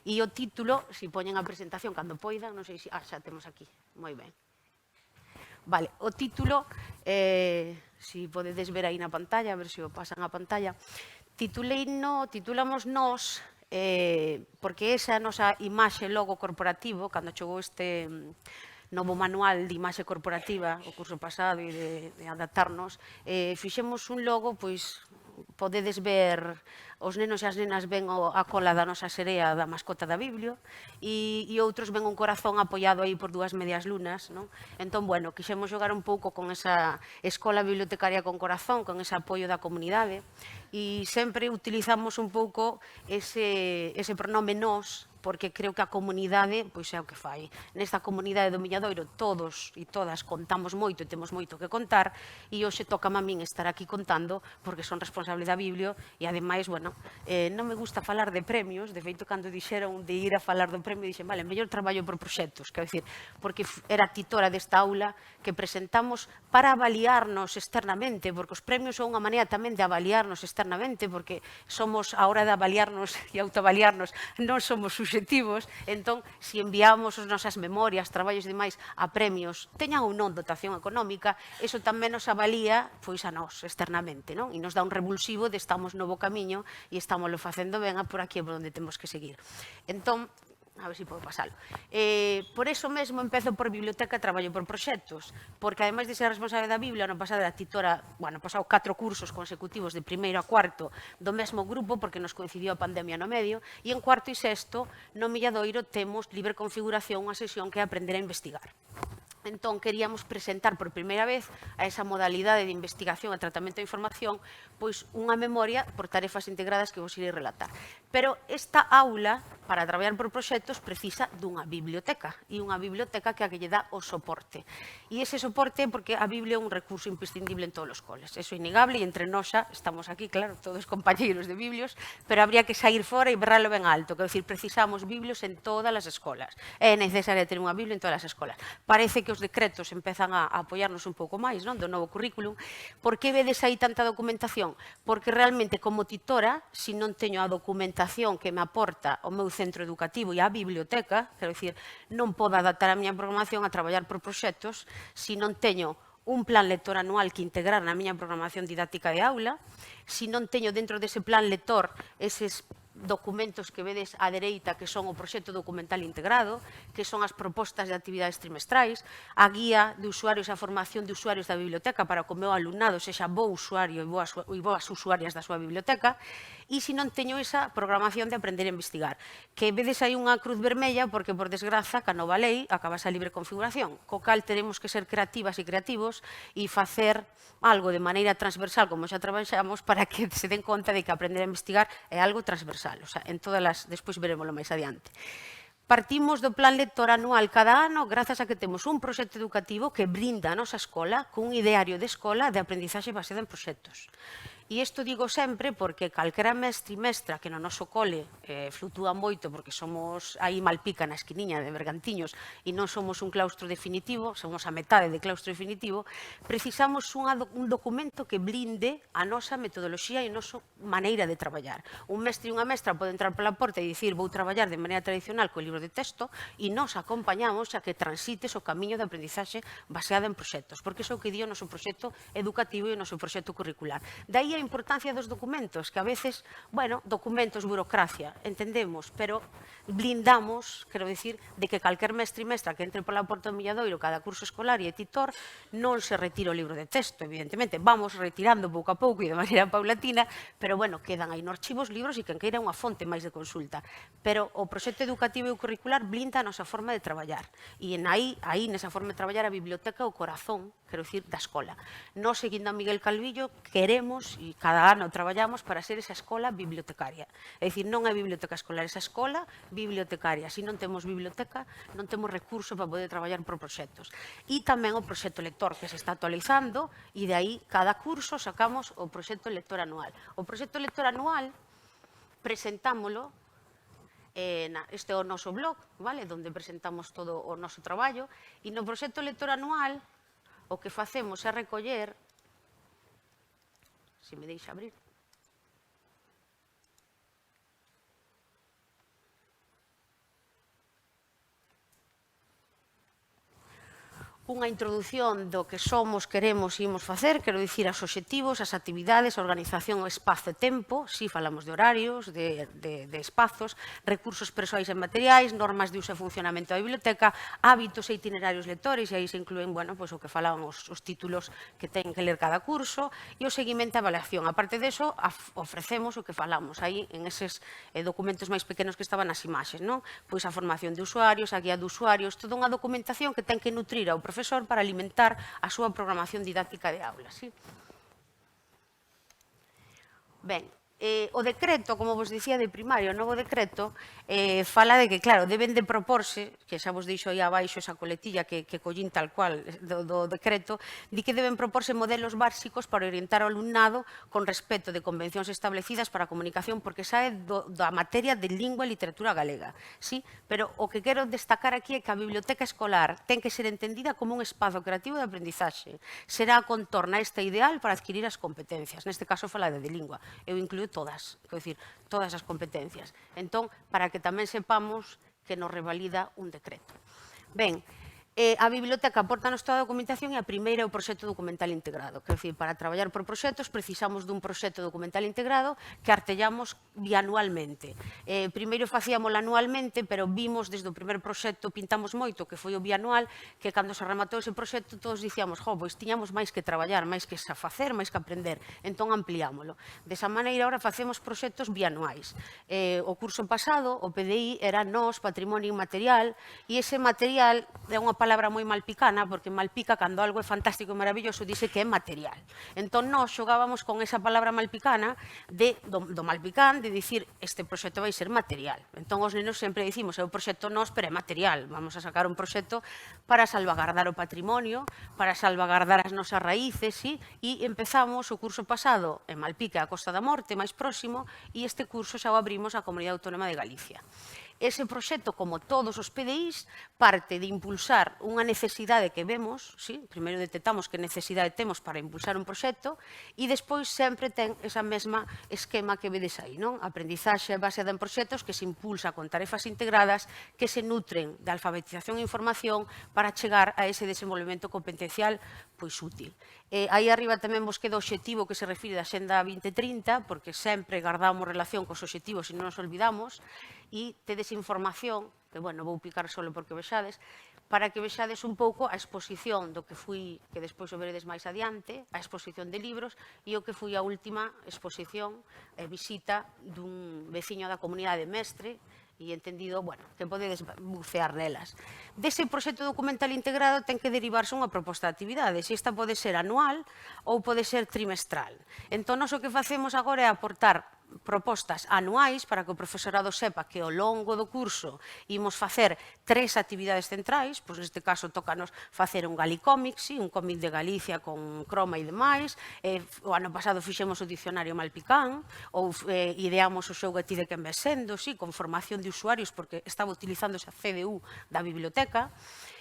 E o título, se poñen a presentación cando poidan, non sei se... xa temos aquí, moi ben. Vale, o título, se podedes ver aí na pantalla, a ver se o pasan a pantalla, titulamos nós, porque esa é a nosa imaxe logo corporativo, cando chegou este novo manual de imaxe corporativa o curso pasado e de adaptarnos, fixemos un logo, pois podedes ver, os nenos e as nenas ven a cola da nosa serea da mascota da Biblio e outros ven un corazón apoiado aí por dúas medias lunas, non? Entón, bueno, quixemos xogar un pouco con esa escola bibliotecaria con corazón, con ese apoio da comunidade e sempre utilizamos un pouco ese pronome nós, porque creo que a comunidade pois é o que fai. Nesta comunidade do Milladoiro todos e todas contamos moito e temos moito que contar e hoxe tócame a min estar aquí contando porque son responsable da Biblio e ademais, bueno, non me gusta falar de premios, de feito cando dixeron de ir a falar do premio dixen, vale, mellor traballo por proxectos, quero dicir, porque era titora desta aula que presentamos para avaliarnos externamente, porque os premios son unha maneira tamén de avaliarnos externamente, porque somos, a hora de avaliarnos e autoavaliarnos, non somos subjetivos, entón, se enviamos as nosas memorias, traballos e demais a premios, teñan ou non dotación económica, eso tamén nos avalía, pois a nós, externamente, non? E nos dá un revulsivo de estamos no bo camiño e estamos lo facendo ben, por aquí é por onde temos que seguir. Entón, a ver se podo pasalo. Por eso mesmo empezo por biblioteca e traballo por proxectos, porque ademais de ser responsable da Biblia, ano pasado era titora, bueno, pasado 4 cursos consecutivos de primeiro a cuarto do mesmo grupo, porque nos coincidiu a pandemia no medio, e en cuarto e sexto, no Milladoiro, temos libre configuración, unha sesión que é aprender a investigar. Entón, queríamos presentar por primeira vez a esa modalidade de investigación e tratamento de información, pois unha memoria por tarefas integradas que vos irei relatar. Pero esta aula, para traballar por proxectos, precisa dunha biblioteca, e unha biblioteca que a que lle dá o soporte. E ese soporte, porque a Biblia é un recurso imprescindible en todos os coles. Eso é innegable, e entre nós xa estamos aquí, claro, todos compañeiros de Biblios, pero habría que sair fora e berralo ben alto, quero dicir, precisamos Biblios en todas as escolas. É necesario ter unha Biblia en todas as escolas. Parece que que os decretos empezan a apoiarnos un pouco máis, non, do novo currículum. Por que vedes aí tanta documentación? Porque realmente como titora, se non teño a documentación que me aporta o meu centro educativo e a biblioteca, quero dicir, non podo adaptar a miña programación a traballar por proxectos se non teño un plan lector anual que integrar na miña programación didáctica de aula, se non teño dentro dese plan lector eses documentos que vedes á dereita que son o proxecto documental integrado, que son as propostas de actividades trimestrais, a guía de usuarios e a formación de usuarios da biblioteca para que o meu alumnado sexa bo usuario e boas usuarias da súa biblioteca, e se non teño esa programación de aprender a investigar. Que vedes aí unha cruz vermella porque, por desgraza, ca nova lei acabas a libre configuración, co cal teremos que ser creativas e creativos e facer algo de maneira transversal, como xa traballamos, para que se den conta de que aprender a investigar é algo transversal. O sea, en todas as, despois veremoslo máis adiante. Partimos do plan lector anual cada ano grazas a que temos un proxecto educativo que brinda a nosa escola cun ideario de escola de aprendizaxe baseada en proxectos. E isto digo sempre porque calquera mestre e mestra que no noso cole flutúa moito porque somos aí Malpica na esquiniña de Bergantiños e non somos un claustro definitivo, somos a metade de claustro definitivo, precisamos un documento que blinde a nosa metodoloxía e a nosa maneira de traballar. Un mestre e unha mestra pode entrar pola porta e dicir vou traballar de maneira tradicional co libro de texto e nos acompañamos a que transites o camiño de aprendizaxe baseada en proxectos, porque iso é o que di o noso proxecto educativo e o noso proxecto curricular. Daí a importancia dos documentos, que a veces, bueno, documentos, burocracia, entendemos, pero blindamos, quero dicir, de que calquer mestre e mestra que entre pola porta do Milladoiro cada curso escolar e é titor, non se retira o libro de texto, evidentemente, vamos retirando pouco a pouco e de maneira paulatina, pero, bueno, quedan aí no archivos libros e quen queira unha fonte máis de consulta. Pero o proxecto educativo e curricular blinda a nosa forma de traballar. E aí, nesa forma de traballar, a biblioteca é o corazón, quero dicir, da escola. Nós, seguindo a Miguel Calvillo, queremos, e cada ano traballamos para ser esa escola bibliotecaria. É dicir, non é biblioteca escolar, esa escola bibliotecaria. Se non temos biblioteca, non temos recurso para poder traballar por proxectos. E tamén o proxecto lector, que se está actualizando, e de aí, cada curso, sacamos o proxecto lector anual. O proxecto lector anual, presentámolo, este é o noso blog, vale? Donde presentamos todo o noso traballo, e no proxecto lector anual, o que facemos é recoller, se me deixa abrir, unha introdución do que somos, queremos e imos facer, quero dicir, os obxectivos, as actividades, a organización, o espazo e tempo, si falamos de horarios, de espazos, recursos persoais e materiais, normas de uso e funcionamento da biblioteca, hábitos e itinerarios lectores, e aí se incluen, bueno, pois o que falaban os títulos que ten que ler cada curso, e o seguimento e avaliación. A parte deso, ofrecemos o que falamos aí en eses documentos máis pequenos que estaban nas imaxes, non? Pois a formación de usuarios, a guía de usuarios, toda unha documentación que ten que nutrir ao profesor para alimentar a súa programación didáctica de aula. ¿Sí? Ben, o decreto, como vos dicía de primario, o novo decreto, fala de que, claro, deben de proporse, que xa vos deixo aí abaixo esa coletilla que collín tal cual do decreto, di que deben proporse modelos básicos para orientar ao alumnado con respecto de convencións establecidas para a comunicación, porque xa é da materia de lingua e literatura galega. Sí? Pero o que quero destacar aquí é que a biblioteca escolar ten que ser entendida como un espazo creativo de aprendizaxe. Será a contorna esta ideal para adquirir as competencias. Neste caso fala de lingua. Eu incluo todas, quero dicir, todas as competencias. Entón, para que tamén sepamos que nos revalida un decreto. Ben, a biblioteca aportanos toda a documentación e a primeira é o proxecto documental integrado. Quero dicir, para traballar por proxectos precisamos dun proxecto documental integrado que artellamos bianualmente. Primeiro facíamolo anualmente, pero vimos desde o primer proxecto, pintamos moito, que foi o bianual, que cando se rematou ese proxecto todos dicíamos, pois tiñamos máis que traballar, máis que facer, máis que aprender, entón ampliámolo. Desa maneira, agora facemos proxectos bianuais. O curso pasado, o PDI, era Nós, Patrimonio Inmaterial, e ese material é unha palabra moi malpicana, porque Malpica, cando algo é fantástico e maravilloso, dice que é material. Entón, nós xogábamos con esa palabra malpicana do malpicán, de dicir, este proxecto vai ser material. Entón, os nenos sempre dicimos, é o proxecto nós, pero é material. Vamos a sacar un proxecto para salvagardar o patrimonio, para salvagardar as nosas raíces, e empezamos o curso pasado en Malpica, a Costa da Morte, máis próximo, e este curso xa o abrimos á Comunidade Autónoma de Galicia. ese proxecto, como todos os PDIs, parte de impulsar unha necesidade que vemos, sí? Primeiro detectamos que necesidade temos para impulsar un proxecto e despois sempre ten esa mesma esquema que vedes aí, non? Aprendizaxe baseada en proxectos que se impulsa con tarefas integradas que se nutren de alfabetización e información para chegar a ese desenvolvemento competencial pois útil. Aí arriba tamén vos queda o obxectivo que se refire da Xenda 2030, porque sempre guardamos relación cos obxectivos e non nos olvidamos, e tedes información, que, bueno, vou picar solo porque vexades, para que vexades un pouco a exposición do que fui, que despois o veredes máis adiante, a exposición de libros, e o que fui a última exposición e visita dun veciño da comunidade mestre, e entendido, bueno, que podedes bucear nelas. Dese proxecto documental integrado ten que derivarse unha proposta de actividades, e esta pode ser anual ou pode ser trimestral. Entón, nós o que facemos agora é aportar propostas anuais para que o profesorado sepa que ao longo do curso imos facer 3 actividades centrais, pois neste caso tócanos facer un Galicómic, un cómic de Galicia con croma e demais, o ano pasado fixemos o dicionario Malpicán, ou ideamos o xogo Ti de quen ves sendo, con formación de usuarios, porque estaba utilizando esa CDU da biblioteca,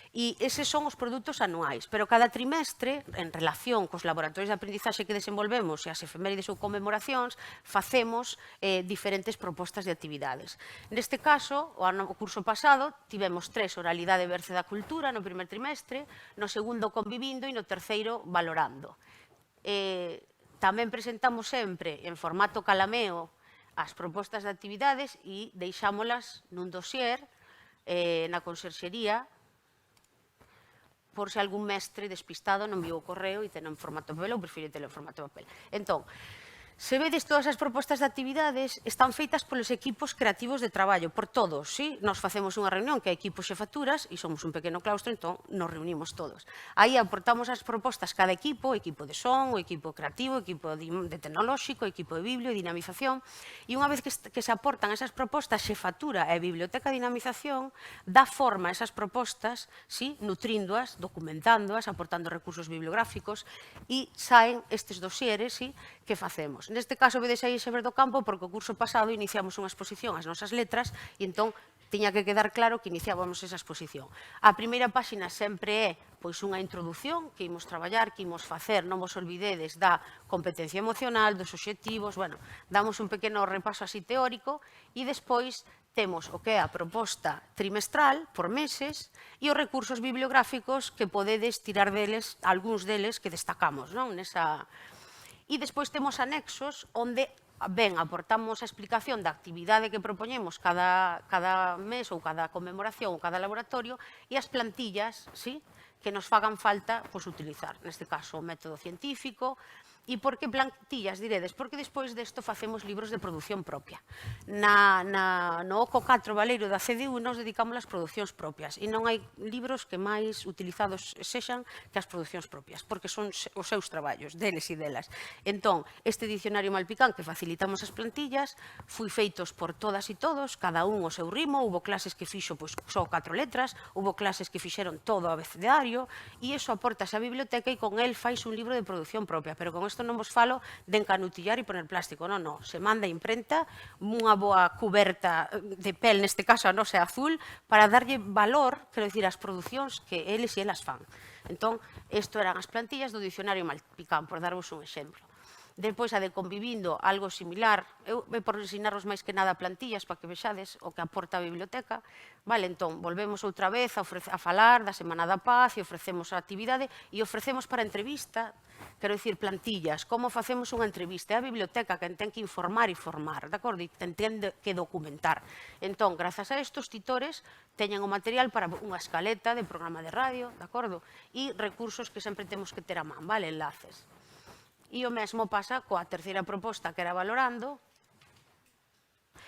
e eses son os produtos anuais, pero cada trimestre, en relación cos laboratorios de aprendizaxe que desenvolvemos e as efemérides ou conmemoracións, facemos diferentes propostas de actividades. Neste caso, o curso pasado, tivemos 3, oralidade e berce da cultura, no primer trimestre, no segundo convivindo e no terceiro valorando. Tamén presentamos sempre en formato calameo as propostas de actividades e deixámolas nun dossier na conserxería, por se algún mestre despistado non viu o correo e ten en formato papel ou prefire telo en formato papel. Entón, se vedes todas as propostas de actividades, están feitas polos equipos creativos de traballo, por todos, sí? Nos facemos unha reunión que é equipo xefaturas e somos un pequeno claustro, entón nos reunimos todos. Aí aportamos as propostas cada equipo, o equipo de son, o equipo creativo, o equipo de tecnolóxico, o equipo de biblio, dinamización, e unha vez que se aportan esas propostas, xefatura e biblioteca de dinamización, dá forma a esas propostas, sí? Nutríndoas, documentándoas, aportando recursos bibliográficos, e saen estes dosieres, sí? Que facemos. Neste caso, vedes aí ese verde do campo, porque o curso pasado iniciamos unha exposición ás nosas letras e entón tiña que quedar claro que iniciábamos esa exposición. A primeira páxina sempre é pois unha introdución que imos traballar, que imos facer, non vos olvidedes da competencia emocional, dos obxectivos, bueno, damos un pequeno repaso así teórico e despois temos o que é a proposta trimestral por meses e os recursos bibliográficos que podedes tirar deles, algúns deles que destacamos, non? Nesa... E despois temos anexos onde aportamos a explicación da actividade que propoñemos cada mes ou cada conmemoración ou cada laboratorio e as plantillas que nos fagan falta utilizar. Neste caso, o método científico. E por que plantillas, diredes? Porque despois desto facemos libros de produción propia. No OCO 4 Valeiro da CDU nos dedicamos ás producións propias e non hai libros que máis utilizados sexan que as producións propias, porque son os seus traballos, deles e delas. Entón, este dicionario Malpicán que facilitamos as plantillas foi feitos por todas e todos, cada un o seu ritmo, hubo clases que fixo só 4 letras, hubo clases que fixeron todo o abecedario e iso aportase á biblioteca e con el fais un libro de produción propia, pero con isto non vos falo de encanutillar e poner plástico, non, se manda a imprenta, unha boa cuberta de pel, neste caso a nosa azul, para darlle valor, quero dicir, ás producións que eles e elas fan. Entón, isto eran as plantillas do dicionario Malpicán, por darvos un exemplo. Depois, a de convivindo, algo similar, eu por ensinarvos máis que nada plantillas para que vexades o que aporta a biblioteca. Vale, entón, volvemos outra vez a falar da Semana da Paz e ofrecemos a actividade e ofrecemos para entrevista, quero dicir, plantillas, como facemos unha entrevista. É a biblioteca quen ten que informar e formar, de acordo? E ten que documentar. Entón, grazas a estos titores, teñen o material para unha escaleta de programa de radio, de acordo? E recursos que sempre temos que ter a man, vale? Enlaces. E o mesmo pasa coa terceira proposta que era valorando.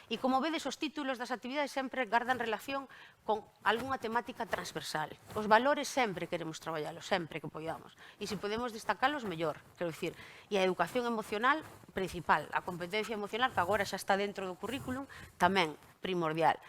E como vedes, os títulos das actividades sempre gardan relación con algunha temática transversal. Os valores sempre queremos traballalos, sempre que podamos. E se podemos destacalos, mellor, quero dicir. E a educación emocional, principal. A competencia emocional, que agora xa está dentro do currículum, tamén primordial.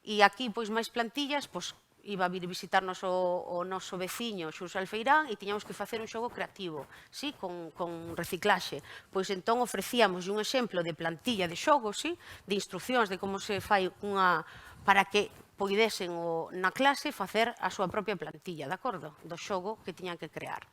E aquí, pois, máis plantillas, pois, iba a vir visitarnos o noso veciño Xus Alfeirán e tiñamos que facer un xogo creativo, sí, con reciclaxe. Pois entón ofrecíamos un exemplo de plantilla de xogo, sí, de instruccións de como se fai unha para que poidesen na clase facer a súa propia plantilla, de acordo? Do xogo que tiñan que crear.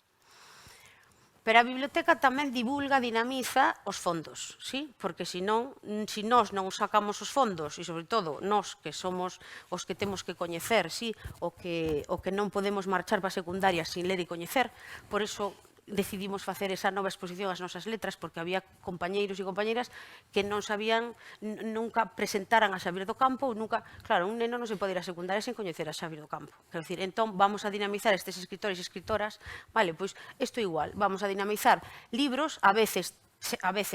Pero a biblioteca tamén divulga, dinamiza os fondos, sí? Porque se nós non sacamos os fondos, e sobre todo nós que somos os que temos que coñecer, sí? O que non podemos marchar para a secundaria sin ler e coñecer, por iso decidimos facer esa nova exposición ás nosas letras, porque había compañeiros e compañeiras que non sabían, nunca presentaran a Xavier do Campo, nunca, claro, un neno non se pode ir a secundaria sen coñecer a Xavier do Campo. Quero dicir, entón vamos a dinamizar estes escritores e escritoras, vale, pois isto igual, vamos a dinamizar libros, a veces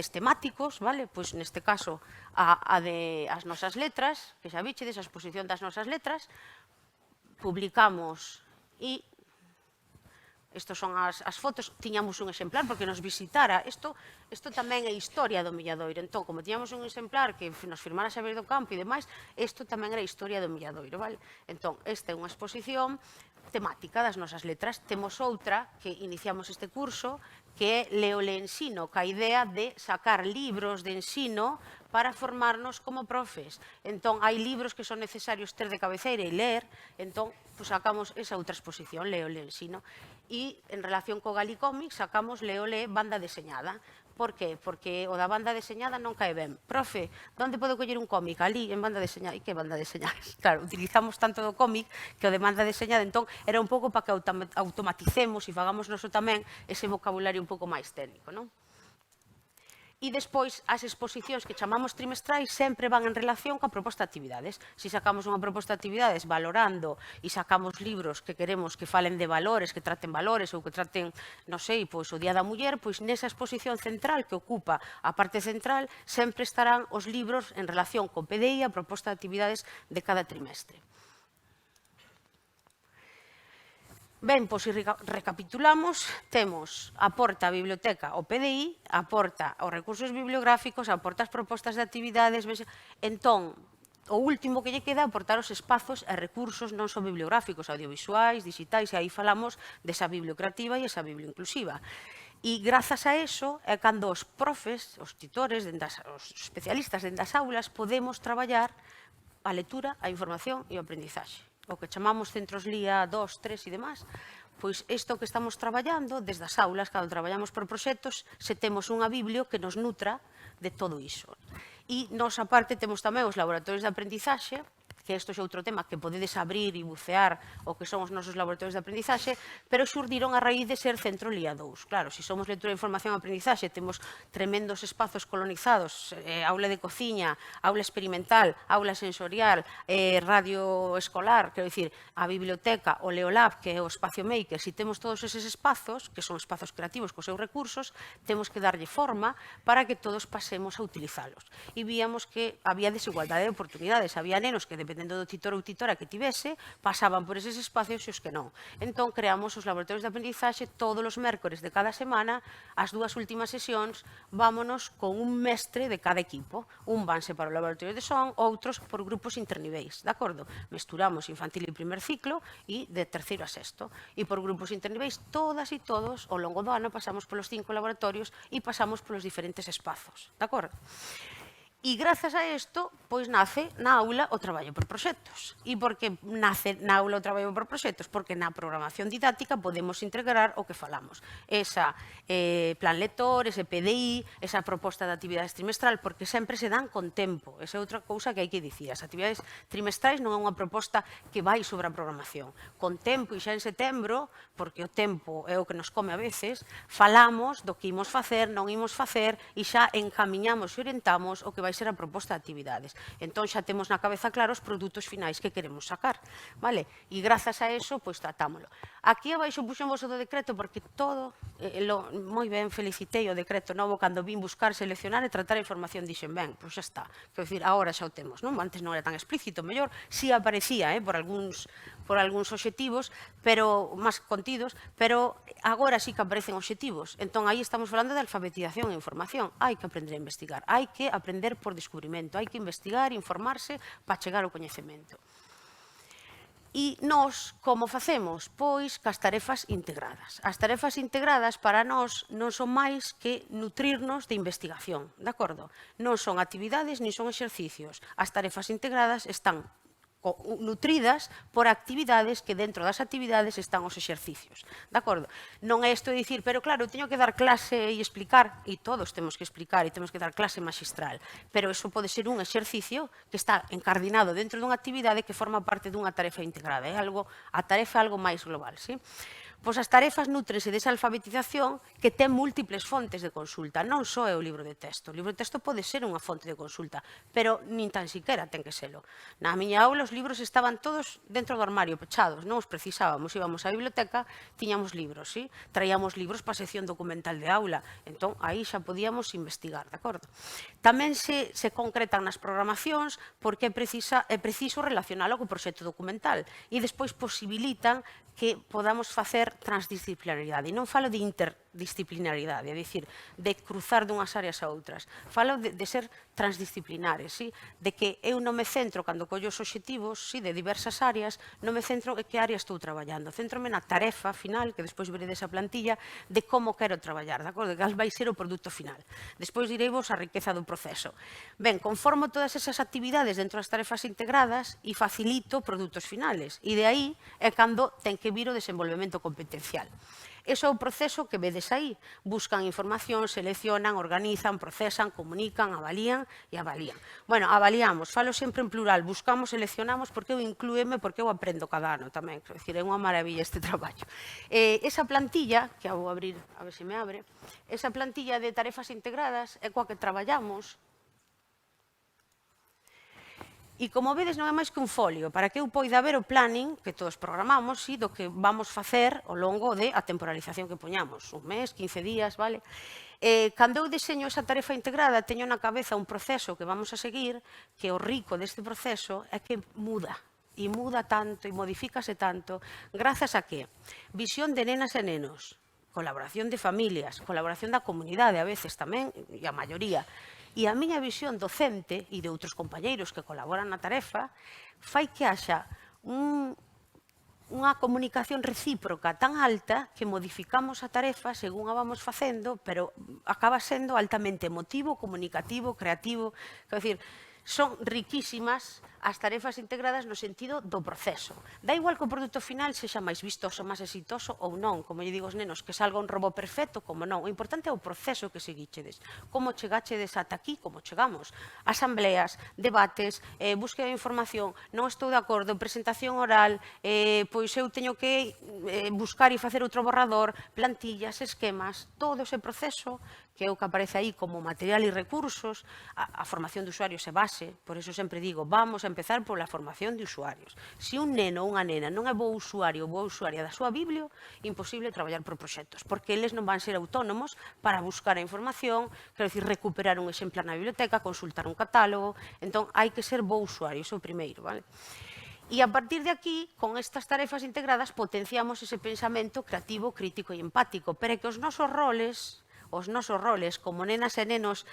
temáticos, vale? Pois neste caso as nosas letras, que xa vichedes, a exposición das nosas letras, publicamos e estos son as fotos, tiñamos un exemplar porque nos visitara. Isto tamén é historia do Milladoiro. Entón, como tiñamos un exemplar que nos firmara Xavier do Campo e demais, isto tamén era historia do Milladoiro, vale? Entón, esta é unha exposición temática das nosas letras. Temos outra que iniciamos este curso, que é Leo le ensino, ca idea de sacar libros de ensino para formarnos como profes. Entón, hai libros que son necesarios ter de cabeceira e ler, entón, sacamos esa outra exposición, Leo le ensino. E, en relación co Galicómic, sacamos Leo le banda deseñada. Por qué? Porque o da banda deseñada non cae ben. Profe, onde podo coller un cómic? Ali, en banda deseñada. E que banda deseñada? Claro, utilizamos tanto do cómic que o de banda deseñada, entón, era un pouco para que automaticemos e fagamos noso tamén ese vocabulario un pouco máis técnico, non? E despois, as exposicións que chamamos trimestrais sempre van en relación coa proposta de actividades. Se sacamos unha proposta de actividades valorando e sacamos libros que queremos que falen de valores, que traten valores ou que traten, non sei, pois o Día da Muller, pois nesa exposición central que ocupa a parte central sempre estarán os libros en relación co PDI, a proposta de actividades de cada trimestre. Ben, pois se recapitulamos, temos aporta a biblioteca o PDI, aporta os recursos bibliográficos, aporta as propostas de actividades, entón, o último que lle queda é aportar os espazos e recursos non só bibliográficos, audiovisuais, digitais, e aí falamos desa bibliocreativa e esa biblioinclusiva. E grazas a eso é cando os profes, os titores, os especialistas dentro das aulas, podemos traballar a lectura, a información e o aprendizaxe. O que chamamos centros LIA 2, 3 e demás, pois isto que estamos traballando desde as aulas, cando traballamos por proxectos, se temos unha biblio que nos nutra de todo iso. E nós, aparte, temos tamén os laboratorios de aprendizaxe, que isto é outro tema que podedes abrir e bucear o que son os nosos laboratorios de aprendizaxe, pero xurdiron a raíz de ser centro LIA 2. Claro, se somos lectura, información e aprendizaxe, temos tremendos espazos colonizados, aula de cociña, aula experimental, aula sensorial, radio escolar, quero dicir, a biblioteca, o Leolab, que é o espacio maker, se temos todos eses espazos, que son espazos creativos cos seus recursos, temos que darlle forma para que todos pasemos a utilizalos. E víamos que había desigualdade de oportunidades, había nenos que dependendo do titor ou titora que tivese, pasaban por eses espacios e os que non. Entón, creamos os laboratorios de aprendizaxe todos os mércores de cada semana, as dúas últimas sesións, vámonos con un mestre de cada equipo. Un vanse para o laboratorio de son, outros por grupos interniveis, de acordo? Mesturamos infantil e primer ciclo e de terceiro a sexto. E por grupos interniveis, todas e todos, ao longo do ano, pasamos polos 5 laboratorios e pasamos polos diferentes espazos, de acordo? E grazas a isto, pois nace na aula o traballo por proxectos. E por que nace na aula o traballo por proxectos? Porque na programación didáctica podemos integrar o que falamos. Esa plan lector, ese PDI, esa proposta de actividades trimestral, porque sempre se dan con tempo. Esa é outra cousa que hai que dicir. As actividades trimestrais non é unha proposta que vai sobre a programación. Con tempo e xa en setembro, porque o tempo é o que nos come a veces, falamos do que imos facer, non imos facer, e xa encamiñamos e orientamos o que vai ser a proposta de actividades. Entón, xa temos na cabeza claro os produtos finais que queremos sacar, vale? E grazas a eso, pois tratámoslo. Aquí abaixo puxen vos o do decreto porque todo, moi ben, felicitei o decreto novo cando vin buscar, seleccionar e tratar a información, dixen, ben, pois xa está. Quero dicir, agora xa o temos, non? Antes non era tan explícito, mellor, si aparecía, por algúns obxectivos, pero máis contidos, pero agora sí que aparecen obxectivos. Entón, aí estamos falando de alfabetización e información. Hai que aprender a investigar, hai que aprender por descubrimento, hai que investigar, informarse para chegar ao coñecemento. E nós, como facemos? Pois cas tarefas integradas. As tarefas integradas para nós non son máis que nutrirnos de investigación, de acordo? Non son actividades ni son exercicios. As tarefas integradas están nutridas por actividades que dentro das actividades están os exercicios. De acordo? Non é isto de dicir, pero claro, teño que dar clase e explicar, e todos temos que explicar e temos que dar clase magistral, pero iso pode ser un exercicio que está encardinado dentro dunha actividade que forma parte dunha tarefa integrada. A tarefa é algo máis global, sí? Pois as tarefas nútrense desa alfabetización que ten múltiples fontes de consulta. Non só é o libro de texto. O libro de texto pode ser unha fonte de consulta, pero nin tan siquiera ten que selo. Na miña aula os libros estaban todos dentro do armario, pechados, non os precisábamos. Íbamos á biblioteca, tiñamos libros, sí? Traíamos libros para a sección documental de aula. Entón, aí xa podíamos investigar, de acordo? Tamén se concretan nas programacións porque é preciso relacionalo co proxecto documental e despois posibilitan que podamos facer transdisciplinaridade. E non falo de interdisciplinaridade, é dicir, de cruzar dunhas áreas a outras. Falo de ser transdisciplinares, sí? De que eu non me centro, cando collo os obxectivos sí, de diversas áreas, non me centro en que área estou traballando. Centrome na tarefa final, que despois veredes a plantilla, de como quero traballar, de acordo? Cal vai ser o produto final. Despois direivos a riqueza do proceso. Ben, conformo todas esas actividades dentro das tarefas integradas e facilito produtos finales. E de aí é cando ten que vir o desenvolvemento competencial. Ese é o proceso que vedes aí. Buscan información, seleccionan, organizan, procesan, comunican, avalían e avalían. Bueno, avaliamos, falo sempre en plural, buscamos, seleccionamos, porque eu inclúeme, porque eu aprendo cada ano tamén. É dicir, é unha maravilla este traballo. Esa plantilla, que a vou abrir, a ver se me abre, esa plantilla de tarefas integradas é coa que traballamos. E como vedes non é máis que un folio, para que eu poida ver o planning que todos programamos e do que vamos facer ao longo da temporalización que poñamos, un mes, 15 días, vale? Cando eu deseño esa tarefa integrada, teño na cabeza un proceso que vamos a seguir, que o rico deste proceso é que muda. E muda tanto, e modifícase tanto, grazas a que? Visión de nenas e nenos, colaboración de familias, colaboración da comunidade a veces tamén, e a maioría, e a miña visión docente e de outros compañeiros que colaboran na tarefa fai que haxa unha comunicación recíproca tan alta que modificamos a tarefa según a vamos facendo, pero acaba sendo altamente emotivo, comunicativo, creativo. Quer dizer, son riquísimas as tarefas integradas no sentido do proceso. Dá igual que o produto final sexa máis vistoso, máis exitoso ou non, como lle digo aos nenos, que salga un robot perfecto, como non. O importante é o proceso que seguichedes. Como chegachedes ata aquí, como chegamos. Asambleas, debates, búsqueda de información, non estou de acordo, presentación oral, pois eu teño que buscar e facer outro borrador, plantillas, esquemas, todo ese proceso que é o que aparece aí como material e recursos, a formación de usuarios é base, por eso sempre digo, vamos a empezar pola formación de usuarios. Se un neno ou unha nena non é bo usuario ou boa usuaria da súa Biblio, imposible traballar por proxectos, porque eles non van ser autónomos para buscar a información, quero dicir, recuperar un exemplar na biblioteca, consultar un catálogo, entón hai que ser bo usuario, iso é o primeiro, vale? E a partir de aquí, con estas tarefas integradas, potenciamos ese pensamento creativo, crítico e empático, pero é que os nosos roles como nenas e nenos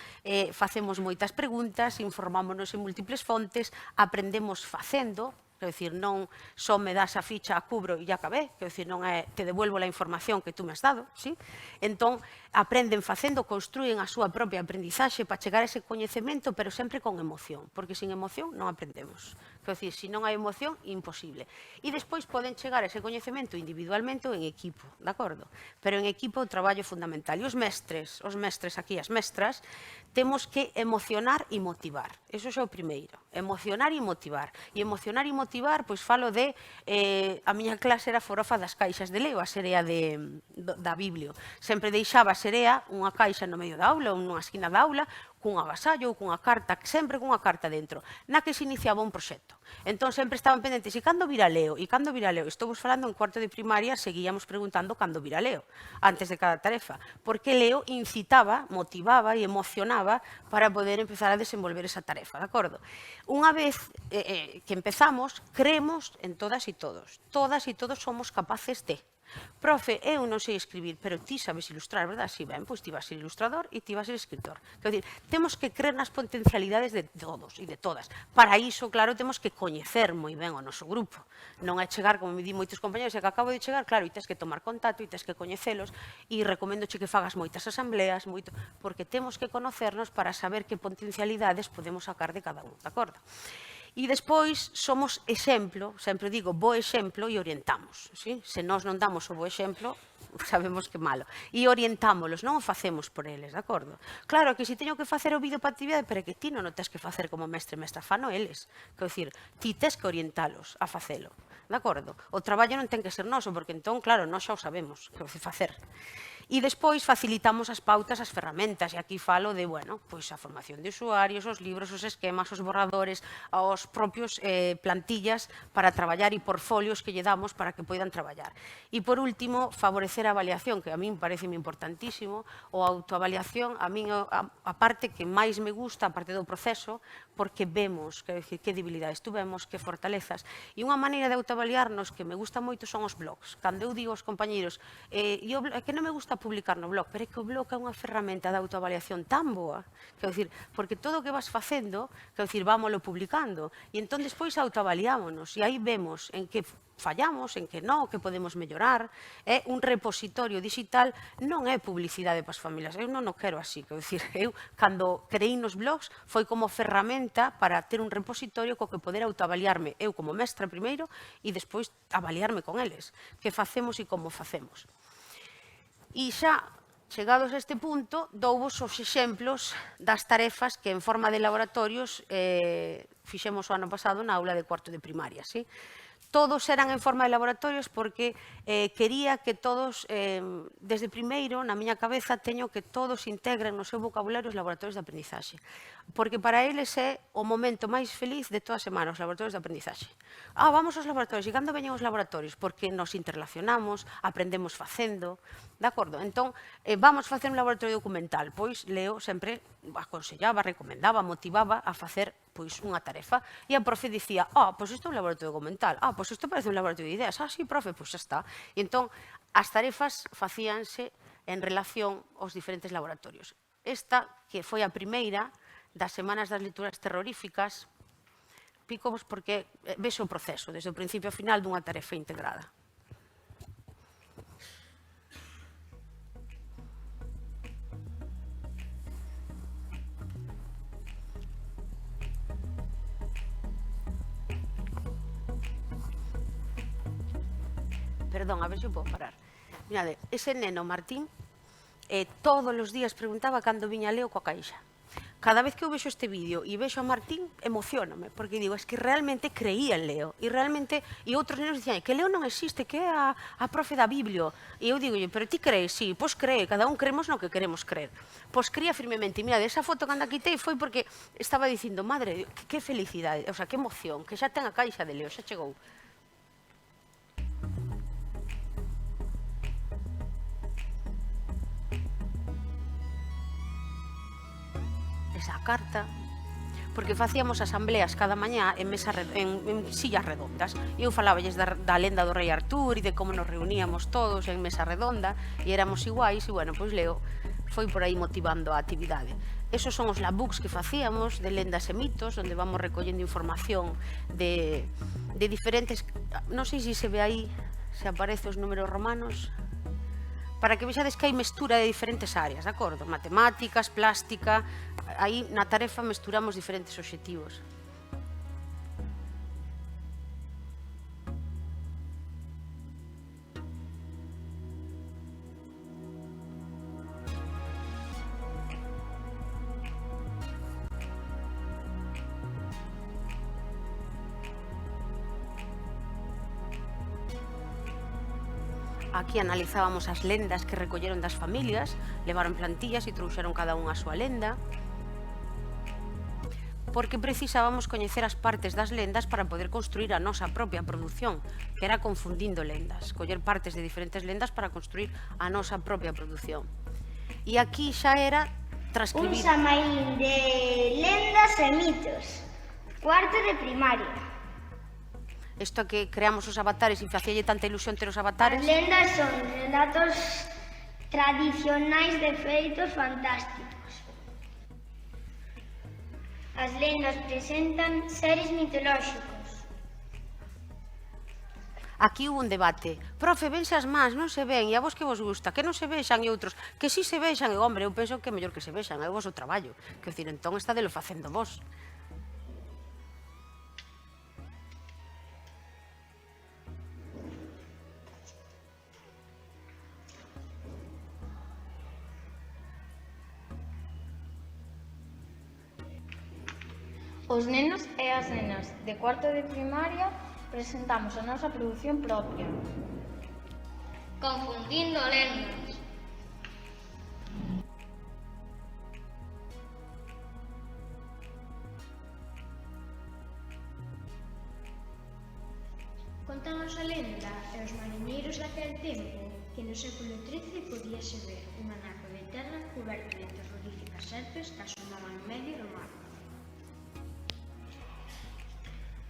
facemos moitas preguntas, informámonos en múltiples fontes, aprendemos facendo, quero dicir, non só me das a ficha, a cubro e ya acabé, quero dicir, non é te devuelvo a información que tú me has dado, sí? Entón, aprenden facendo, construyen a súa propia aprendizaxe para chegar a ese coñecemento, pero sempre con emoción, porque sin emoción non aprendemos. Quero dicir, se non hai emoción, imposible. E despois poden chegar a ese coñecemento individualmente ou en equipo, de acordo? Pero en equipo o traballo é fundamental. E os mestres aquí, as mestras, temos que emocionar e motivar. Eso é o primeiro, emocionar e motivar. E emocionar e motivar, pois falo de, a miña clase era forofa das caixas de Leo, a serea da Biblio. Sempre deixaba a serea unha caixa no medio da aula ou nunha esquina da aula, cun agasallo ou cunha carta, sempre cunha carta dentro, na que se iniciaba un proxecto. Entón, sempre estaban pendentes, e cando virá Leo? E cando virá Leo? Estou vos falando en cuarto de primaria, seguíamos preguntando cando virá Leo, antes de cada tarefa, porque Leo incitaba, motivaba e emocionaba para poder empezar a desenvolver esa tarefa, de acordo? Unha vez que empezamos, creemos en todas e todos. Todas e todos somos capaces de. Profe, eu non sei escribir, pero ti sabes ilustrar, verdad? Si, ben, pois ti vas ser ilustrador e ti vas ser escritor. Quero dicir, temos que creer nas potencialidades de todos e de todas. Para iso, claro, temos que coñecer moi ben o noso grupo. Non é chegar, como me di moitos compañeros, é que acabo de chegar, claro, e tens que tomar contacto, e tens que coñecelos, e recomendoche que fagas moitas asambleas, porque temos que conocernos para saber que potencialidades podemos sacar de cada un, de acordo? E despois somos exemplo, sempre digo, bo exemplo e orientamos. Se nós non damos o bo exemplo, sabemos que malo. E orientámolos, non o facemos por eles, de acordo? Claro que se teño que facer o vídeo para actividade, pero é que ti non o tens que facer como mestre e mestra, fano eles. Quero dicir, ti tens que orientalos a facelo, de acordo? O traballo non ten que ser noso, porque entón, claro, nós xa o sabemos, quero dicir, facer. E despois facilitamos as pautas, as ferramentas, e aquí falo de, bueno, pois a formación de usuarios, os libros, os esquemas, os borradores, os propios plantillas para traballar e portfolios que lle damos para que poidan traballar. E por último, favorecer a avaliación, que a min parece importantísimo, ou a autoavaliación, a min a parte que máis me gusta, a parte do proceso, porque vemos, quero dicir, que debilidades tuvemos, que fortalezas. E unha maneira de autoavaliarnos que me gusta moito son os blogs. Cando eu digo aos compañeros, que non me gusta publicar no blog, pero é que o blog é unha ferramenta de autoavaliación tan boa, quero dicir, porque todo o que vas facendo, quero dicir, vámoslo publicando, e entón despois autoavaliámonos, e aí vemos en que fallamos, en que non, que podemos mellorar. É un repositorio digital, non é publicidade para as familias, eu non o quero así, quero dicir, eu, cando creí nos blogs, foi como ferramenta para ter un repositorio co que poder autoavaliarme, eu como mestra primeiro, e despois avaliarme con eles, que facemos e como facemos. E xa, chegados a este punto, douvos os exemplos das tarefas que en forma de laboratorios fixemos o ano pasado na aula de cuarto de primaria. Todos eran en forma de laboratorios porque quería que todos, desde primeiro, na miña cabeza, teño que todos integren no seu vocabulario os laboratorios de aprendizaxe. Porque para eles é o momento máis feliz de toda a semana, os laboratorios de aprendizaxe. Vamos aos laboratorios. E cando veñen os laboratorios? Porque nos interrelacionamos, aprendemos facendo, de acordo? Entón, vamos facer un laboratorio documental. Pois Leo sempre aconsellaba, recomendaba, motivaba a facer unha tarefa. E a profe dicía, pois isto é un laboratorio documental. Pois isto parece un laboratorio de ideas. Sí, profe, pois xa está. E entón, as tarefas facíanse en relación aos diferentes laboratorios. Esta, que foi a primeira das semanas das lecturas terroríficas, picovos porque vexo o proceso, desde o principio ao final dunha tarefa integrada. Perdón, a ver se eu podo parar. Mirade, ese neno Martín todos os días preguntaba cando viña Leo coa caixa. Cada vez que eu vexo este vídeo e vexo a Martín, emocioname, porque digo, es que realmente creía en Leo, e realmente, e outros nenos dicían, que Leo non existe, que é a profe da Biblio, e eu digo, pero ti crees? Sí, pois cree, cada un creemos no que queremos creer. Pois creía firmemente, e mirade, esa foto que anda quitei foi porque estaba dicindo, madre, que felicidade, o sea, que emoción, que xa ten a caixa de Leo, xa chegou. Esa carta, porque facíamos asambleas cada mañá en sillas redondas. E eu faláballes da lenda do rei Artur e de como nos reuníamos todos en mesa redonda e éramos iguais e, bueno, pois Leo foi por aí motivando a actividade. Esos son os labbooks que facíamos de lendas e mitos, onde vamos recollendo información de diferentes... Non sei se ve aí, se aparece os números romanos... para que vexades que hai mestura de diferentes áreas, de acordo? Matemáticas, plástica, aí na tarefa mesturamos diferentes obxectivos. Aquí analizábamos as lendas que recolleron das familias, levaron plantillas e trouxeron cada unha a súa lenda, porque precisábamos coñecer as partes das lendas para poder construir a nosa propia produción, que era confundindo lendas, coller partes de diferentes lendas para construir a nosa propia produción. E aquí xa era transcribir...
Un xamaín de lendas e mitos, cuarto de primaria.
Isto que creamos os avatares e facíalle tanta ilusión ter os
As
avatares.
lendas son relatos tradicionais de feitos fantásticos. As lendas presentan seres mitolóxicos.
Aquí hubo un debate. Profe, vense as más, non se ven, e a vos que vos gusta, que non se vexan, e outros, que si se vexan, e hombre, eu penso que é mellor que se vexan, é o vosso traballo. Quer dizer, entón está de lo facendo vos.
Os nenos e as nenas de cuarto de primaria presentamos a nosa produción propia. Confundindo lendas. Contanos a lenda e os mariñeiros daquel tempo que no século XIII podíase ver un anaco de terra coberto de terroríficas serpes que asomaban no medio do mar.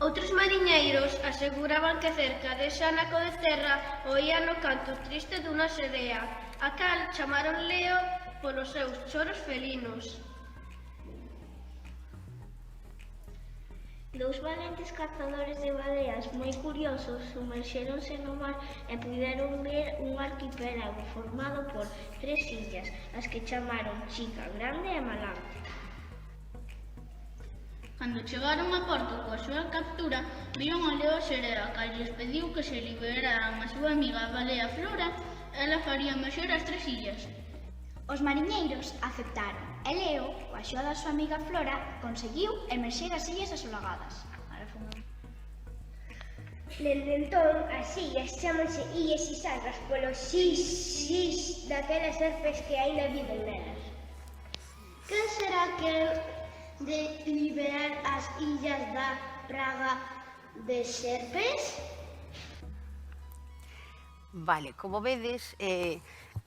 Outros mariñeiros aseguraban que cerca dese anaco de terra oían o canto triste dunha sedea, a cal chamaron Leo polos seus choros felinos. Dous valentes cazadores de baleas moi curiosos sumerxéronse no mar e puderon ver un arquipélago formado por 3 illas, as que chamaron Chica, Grande e Malante. Cando chegaron a porto coa súa captura, viron ao leo Xereda, que lles pediu que se liberaran a súa amiga a balea Flora, ela faría mellor as 3 illas. Os mariñeiros aceptaron, e Leo, coa axuda da súa amiga Flora, conseguiu emerxer as illas asolagadas. Dende entón, as illas chámanse Illas Sisargas polos xis daquelas serpes que aínda viven nelas. Que será que de liberar as illas da praga de serpes?
Vale, como vedes,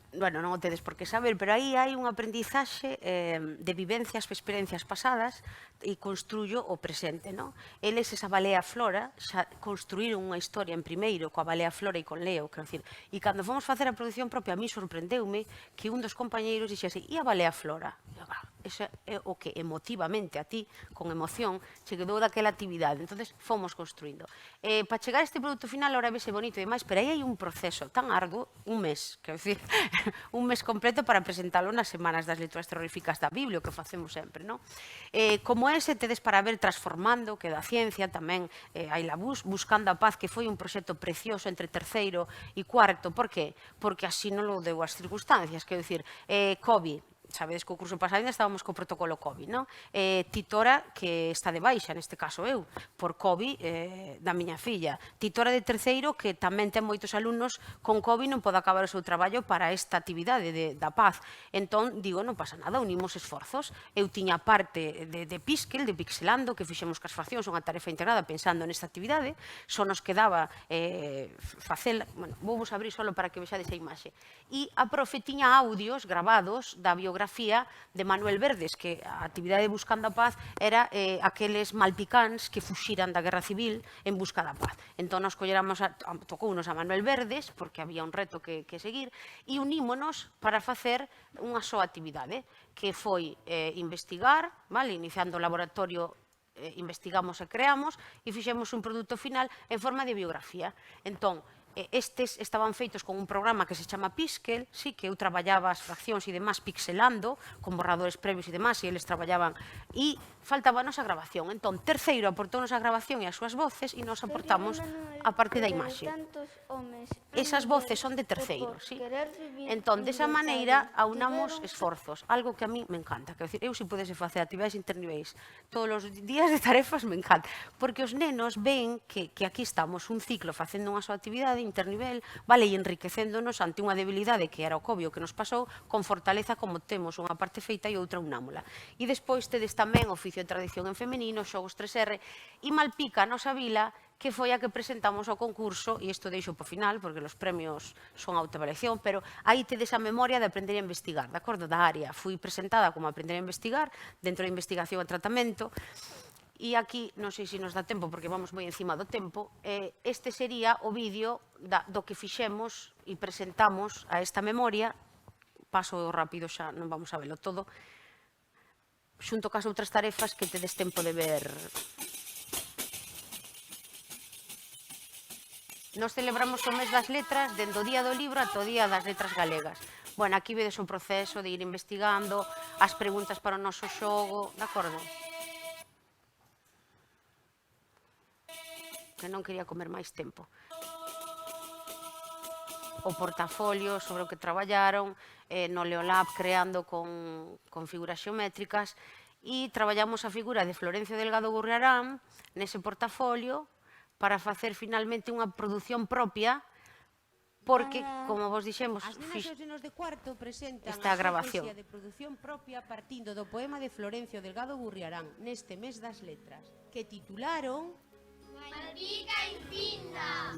bueno, non o tedes por que saber, pero aí hai un aprendizaxe de vivencias, experiencias pasadas e construyo o presente, non? Eles, esa balea Flora, xa construíron unha historia en primeiro coa balea Flora e con Leo, quero dicir, e cando fomos facer a produción propia, a mí sorprendeume que un dos compañeiros dixese, e a balea Flora? Eso é o que emotivamente a ti, con emoción, che quedou daquela actividade. Entonces, fomos construindo. Para chegar a este produto final, ahora vese bonito e demais, pero aí hai un proceso tan arduo, un mes, quero dicir, un mes completo para presentalo nas semanas das lecturas terroríficas da Biblia, o que facemos sempre, non? Como ese, tedes para ver Transformando, que da ciencia, tamén hai la Buscando a Paz, que foi un proxecto precioso entre terceiro e cuarto. Por qué? Porque así non lo deu as circunstancias, quero dicir, COVID, sabedes que o curso pasado ainda estábamos co protocolo COVID, non? Titora, que está de baixa, neste caso eu, por COVID da miña filla. Titora de terceiro, que tamén ten moitos alumnos con COVID, non pode acabar o seu traballo para esta actividade da paz. Entón, digo, non pasa nada, unimos esforzos. Eu tiña parte de Piskel, de Pixelando, que fixemos cas fraccións, unha tarefa integrada pensando nesta actividade, só nos quedaba facela, bueno, vou vos abrir solo para que vexades a imaxe. E a profe tiña audios grabados da biografía de Manuel Verdes, que a actividade de Buscando a Paz era aqueles malpicáns que fuxiran da Guerra Civil en busca da paz. Entón, nos tocounos a Manuel Verdes, porque había un reto que seguir, e unímonos para facer unha soa actividade, que foi investigar, iniciando o laboratorio, investigamos e creamos, e fixemos un produto final en forma de biografía. Entón, estes estaban feitos con un programa que se chama Piskel, sí, que eu traballaba as fraccións e demás pixelando, con borradores previos e demás, e eles traballaban, e faltábanos a grabación. Entón, terceiro aportounos a grabación e as súas voces, e nos aportamos a parte da imaxe. Esas voces son de terceiro, sí. Entón, desa maneira, aunamos esforzos, algo que a mí me encanta. Quero dicir, eu se pudese facer actividades interniveis todos os días de tarefas, me encanta. Porque os nenos ven que aquí estamos un ciclo facendo unha súa actividade internivel, e enriquecéndonos ante unha debilidade que era o COVID que nos pasou, con fortaleza como temos unha parte feita e outra unámola. E despois tedes tamén oficio de tradición en femenino, xogos 3R, e Malpica, a nosa vila, que foi a que presentamos ao concurso, e isto deixo para o final, porque os premios son autoavaliación, pero aí tedes a memoria de aprender a investigar, de acordo, da área. Fui presentada como aprender a investigar, dentro da investigación e tratamento, E aquí, non sei se nos dá tempo, porque vamos moi encima do tempo, este sería o vídeo do que fixemos e presentamos a esta memoria. Paso rápido xa, non vamos a velo todo, xunto cas outras tarefas que tedes tempo de ver. Nos celebramos o mes das letras dende o Día do Libro ata o Día das Letras Galegas. Bueno, aquí vedes o proceso de ir investigando, as preguntas para o noso xogo, de acordo? Que non quería comer máis tempo. O portafolio sobre o que traballaron, no Leolab creando con figuras xeométricas, e traballamos a figura de Florencio Delgado Gurriarán nese portafolio para facer finalmente unha produción propia, porque, como vos dixemos,
as nenas e os nenos de cuarto presentan
esta
a
grabación.
poesía de produción propia partindo do poema de Florencio Delgado Gurriarán neste mes das letras, que titularon
Malpica infinda.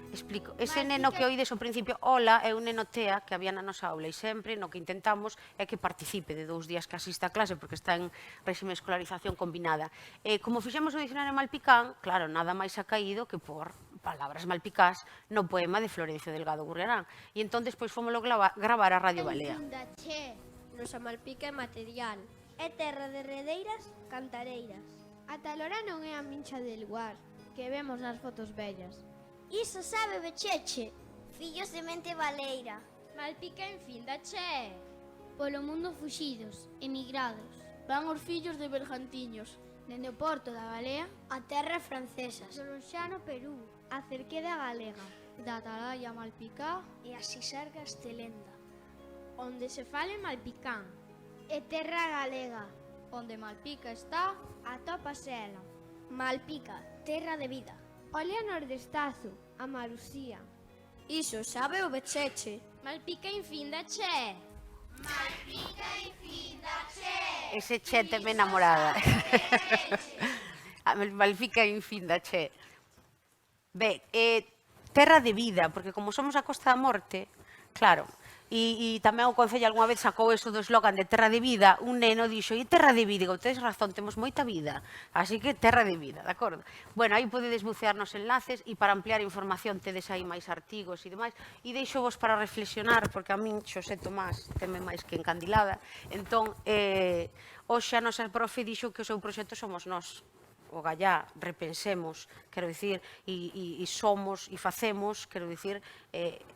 Explico. Ese neno que oídes ao principio, hola, é un neno TEA que había na nosa aula e sempre no que intentamos é que participe de 2 días que asista a clase porque está en réxime de escolarización combinada. Como fixemos o dicionario Malpicán, claro, nada máis ha caído que por palabras malpicás no poema de Florencio Delgado Gurriarán. E entón despois fomoslo gravar a Radio Balea.
Infinda che, nosa Malpica é material, é terra de redeiras, cantareiras. A talora non é a mincha del lugar, que vemos nas fotos vellas. Iso sabe Becheche, fillos de mente baleira. Malpica infinda che. Polo mundo fuxidos, emigrados. Van os fillos de bergantiños, dende o porto da Balea a terra francesas. Do lonxano Perú, a cerqueda galega, da Atalaya Malpicá e as Sisargas de Lenda. Onde se fale malpicán, e terra galega. Onde Malpica está, atópase ela. Malpica, terra de vida. Olea Nordestazo, a Marusía. Iso sabe o Becheche. Malpica infinda che. Malpica infinda che.
Ese che teme enamorada. Malpica infinda che. Ben, terra de vida, porque como somos a Costa da Morte, claro, e tamén o Concello algunha vez sacou eso do eslogan de terra de vida, un neno dixo, e terra de vida? Digo, tedes razón, temos moita vida, así que terra de vida, de acordo? Bueno, aí podedes bucear nos enlaces e para ampliar información tedes aí máis artigos e demais, e deixo vos para reflexionar, porque a min Xosé Tomás teme máis que encandilada, entón, hoxe a nosa profe dixo que o seu proxecto somos nós, o Gallá, repensemos, quero dicir, e somos e facemos, quero dicir,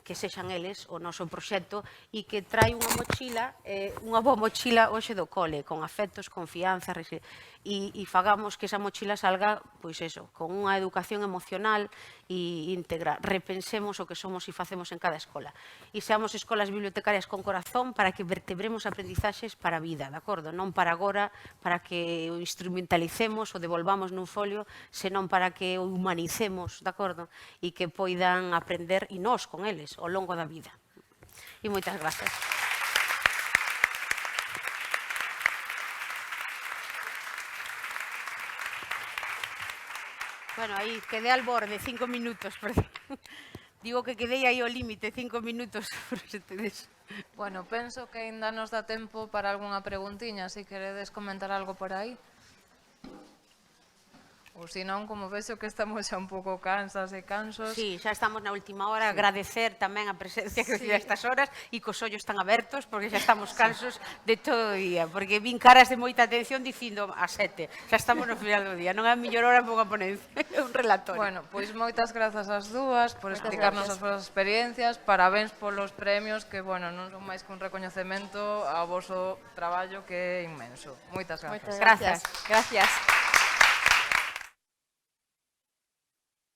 que sexan eles o noso proxecto e que trai unha mochila, unha boa mochila hoxe do cole, con afectos, confianza, e fagamos que esa mochila salga, pois eso, con unha educación emocional e íntegra. Repensemos o que somos e facemos en cada escola. E seamos escolas bibliotecarias con corazón para que vertebremos aprendizaxes para a vida, de acordo? Non para agora, para que o instrumentalicemos o devolvamos nun folio, senón para que o humanicemos, de acordo? E que poidan aprender, e nós con eles, ao longo da vida. E moitas grazas. Bueno, aí quedé al borde, 5 minutos, perdón. Digo que quedei aí ao límite, 5 minutos.
Bueno, penso que ainda nos dá tempo para algunha preguntiña, se queredes comentar algo por aí. Ou senón, como vexo que estamos xa un pouco cansas e cansos.
Sí, xa estamos na última hora, agradecer tamén a presencia que a estas horas e cos ollos tan abertos, porque xa estamos cansos de todo o día, porque vin caras de moita atención dicindo a 7, xa estamos no final do día, non é a mellor hora para unha ponencia, é un relatorio.
Bueno, pois moitas grazas ás dúas por explicarnos as vosas experiencias, parabéns polos premios que, bueno, non son máis que un recoñecemento ao voso traballo que é inmenso. Moitas grazas.
Grazas.
Gracias.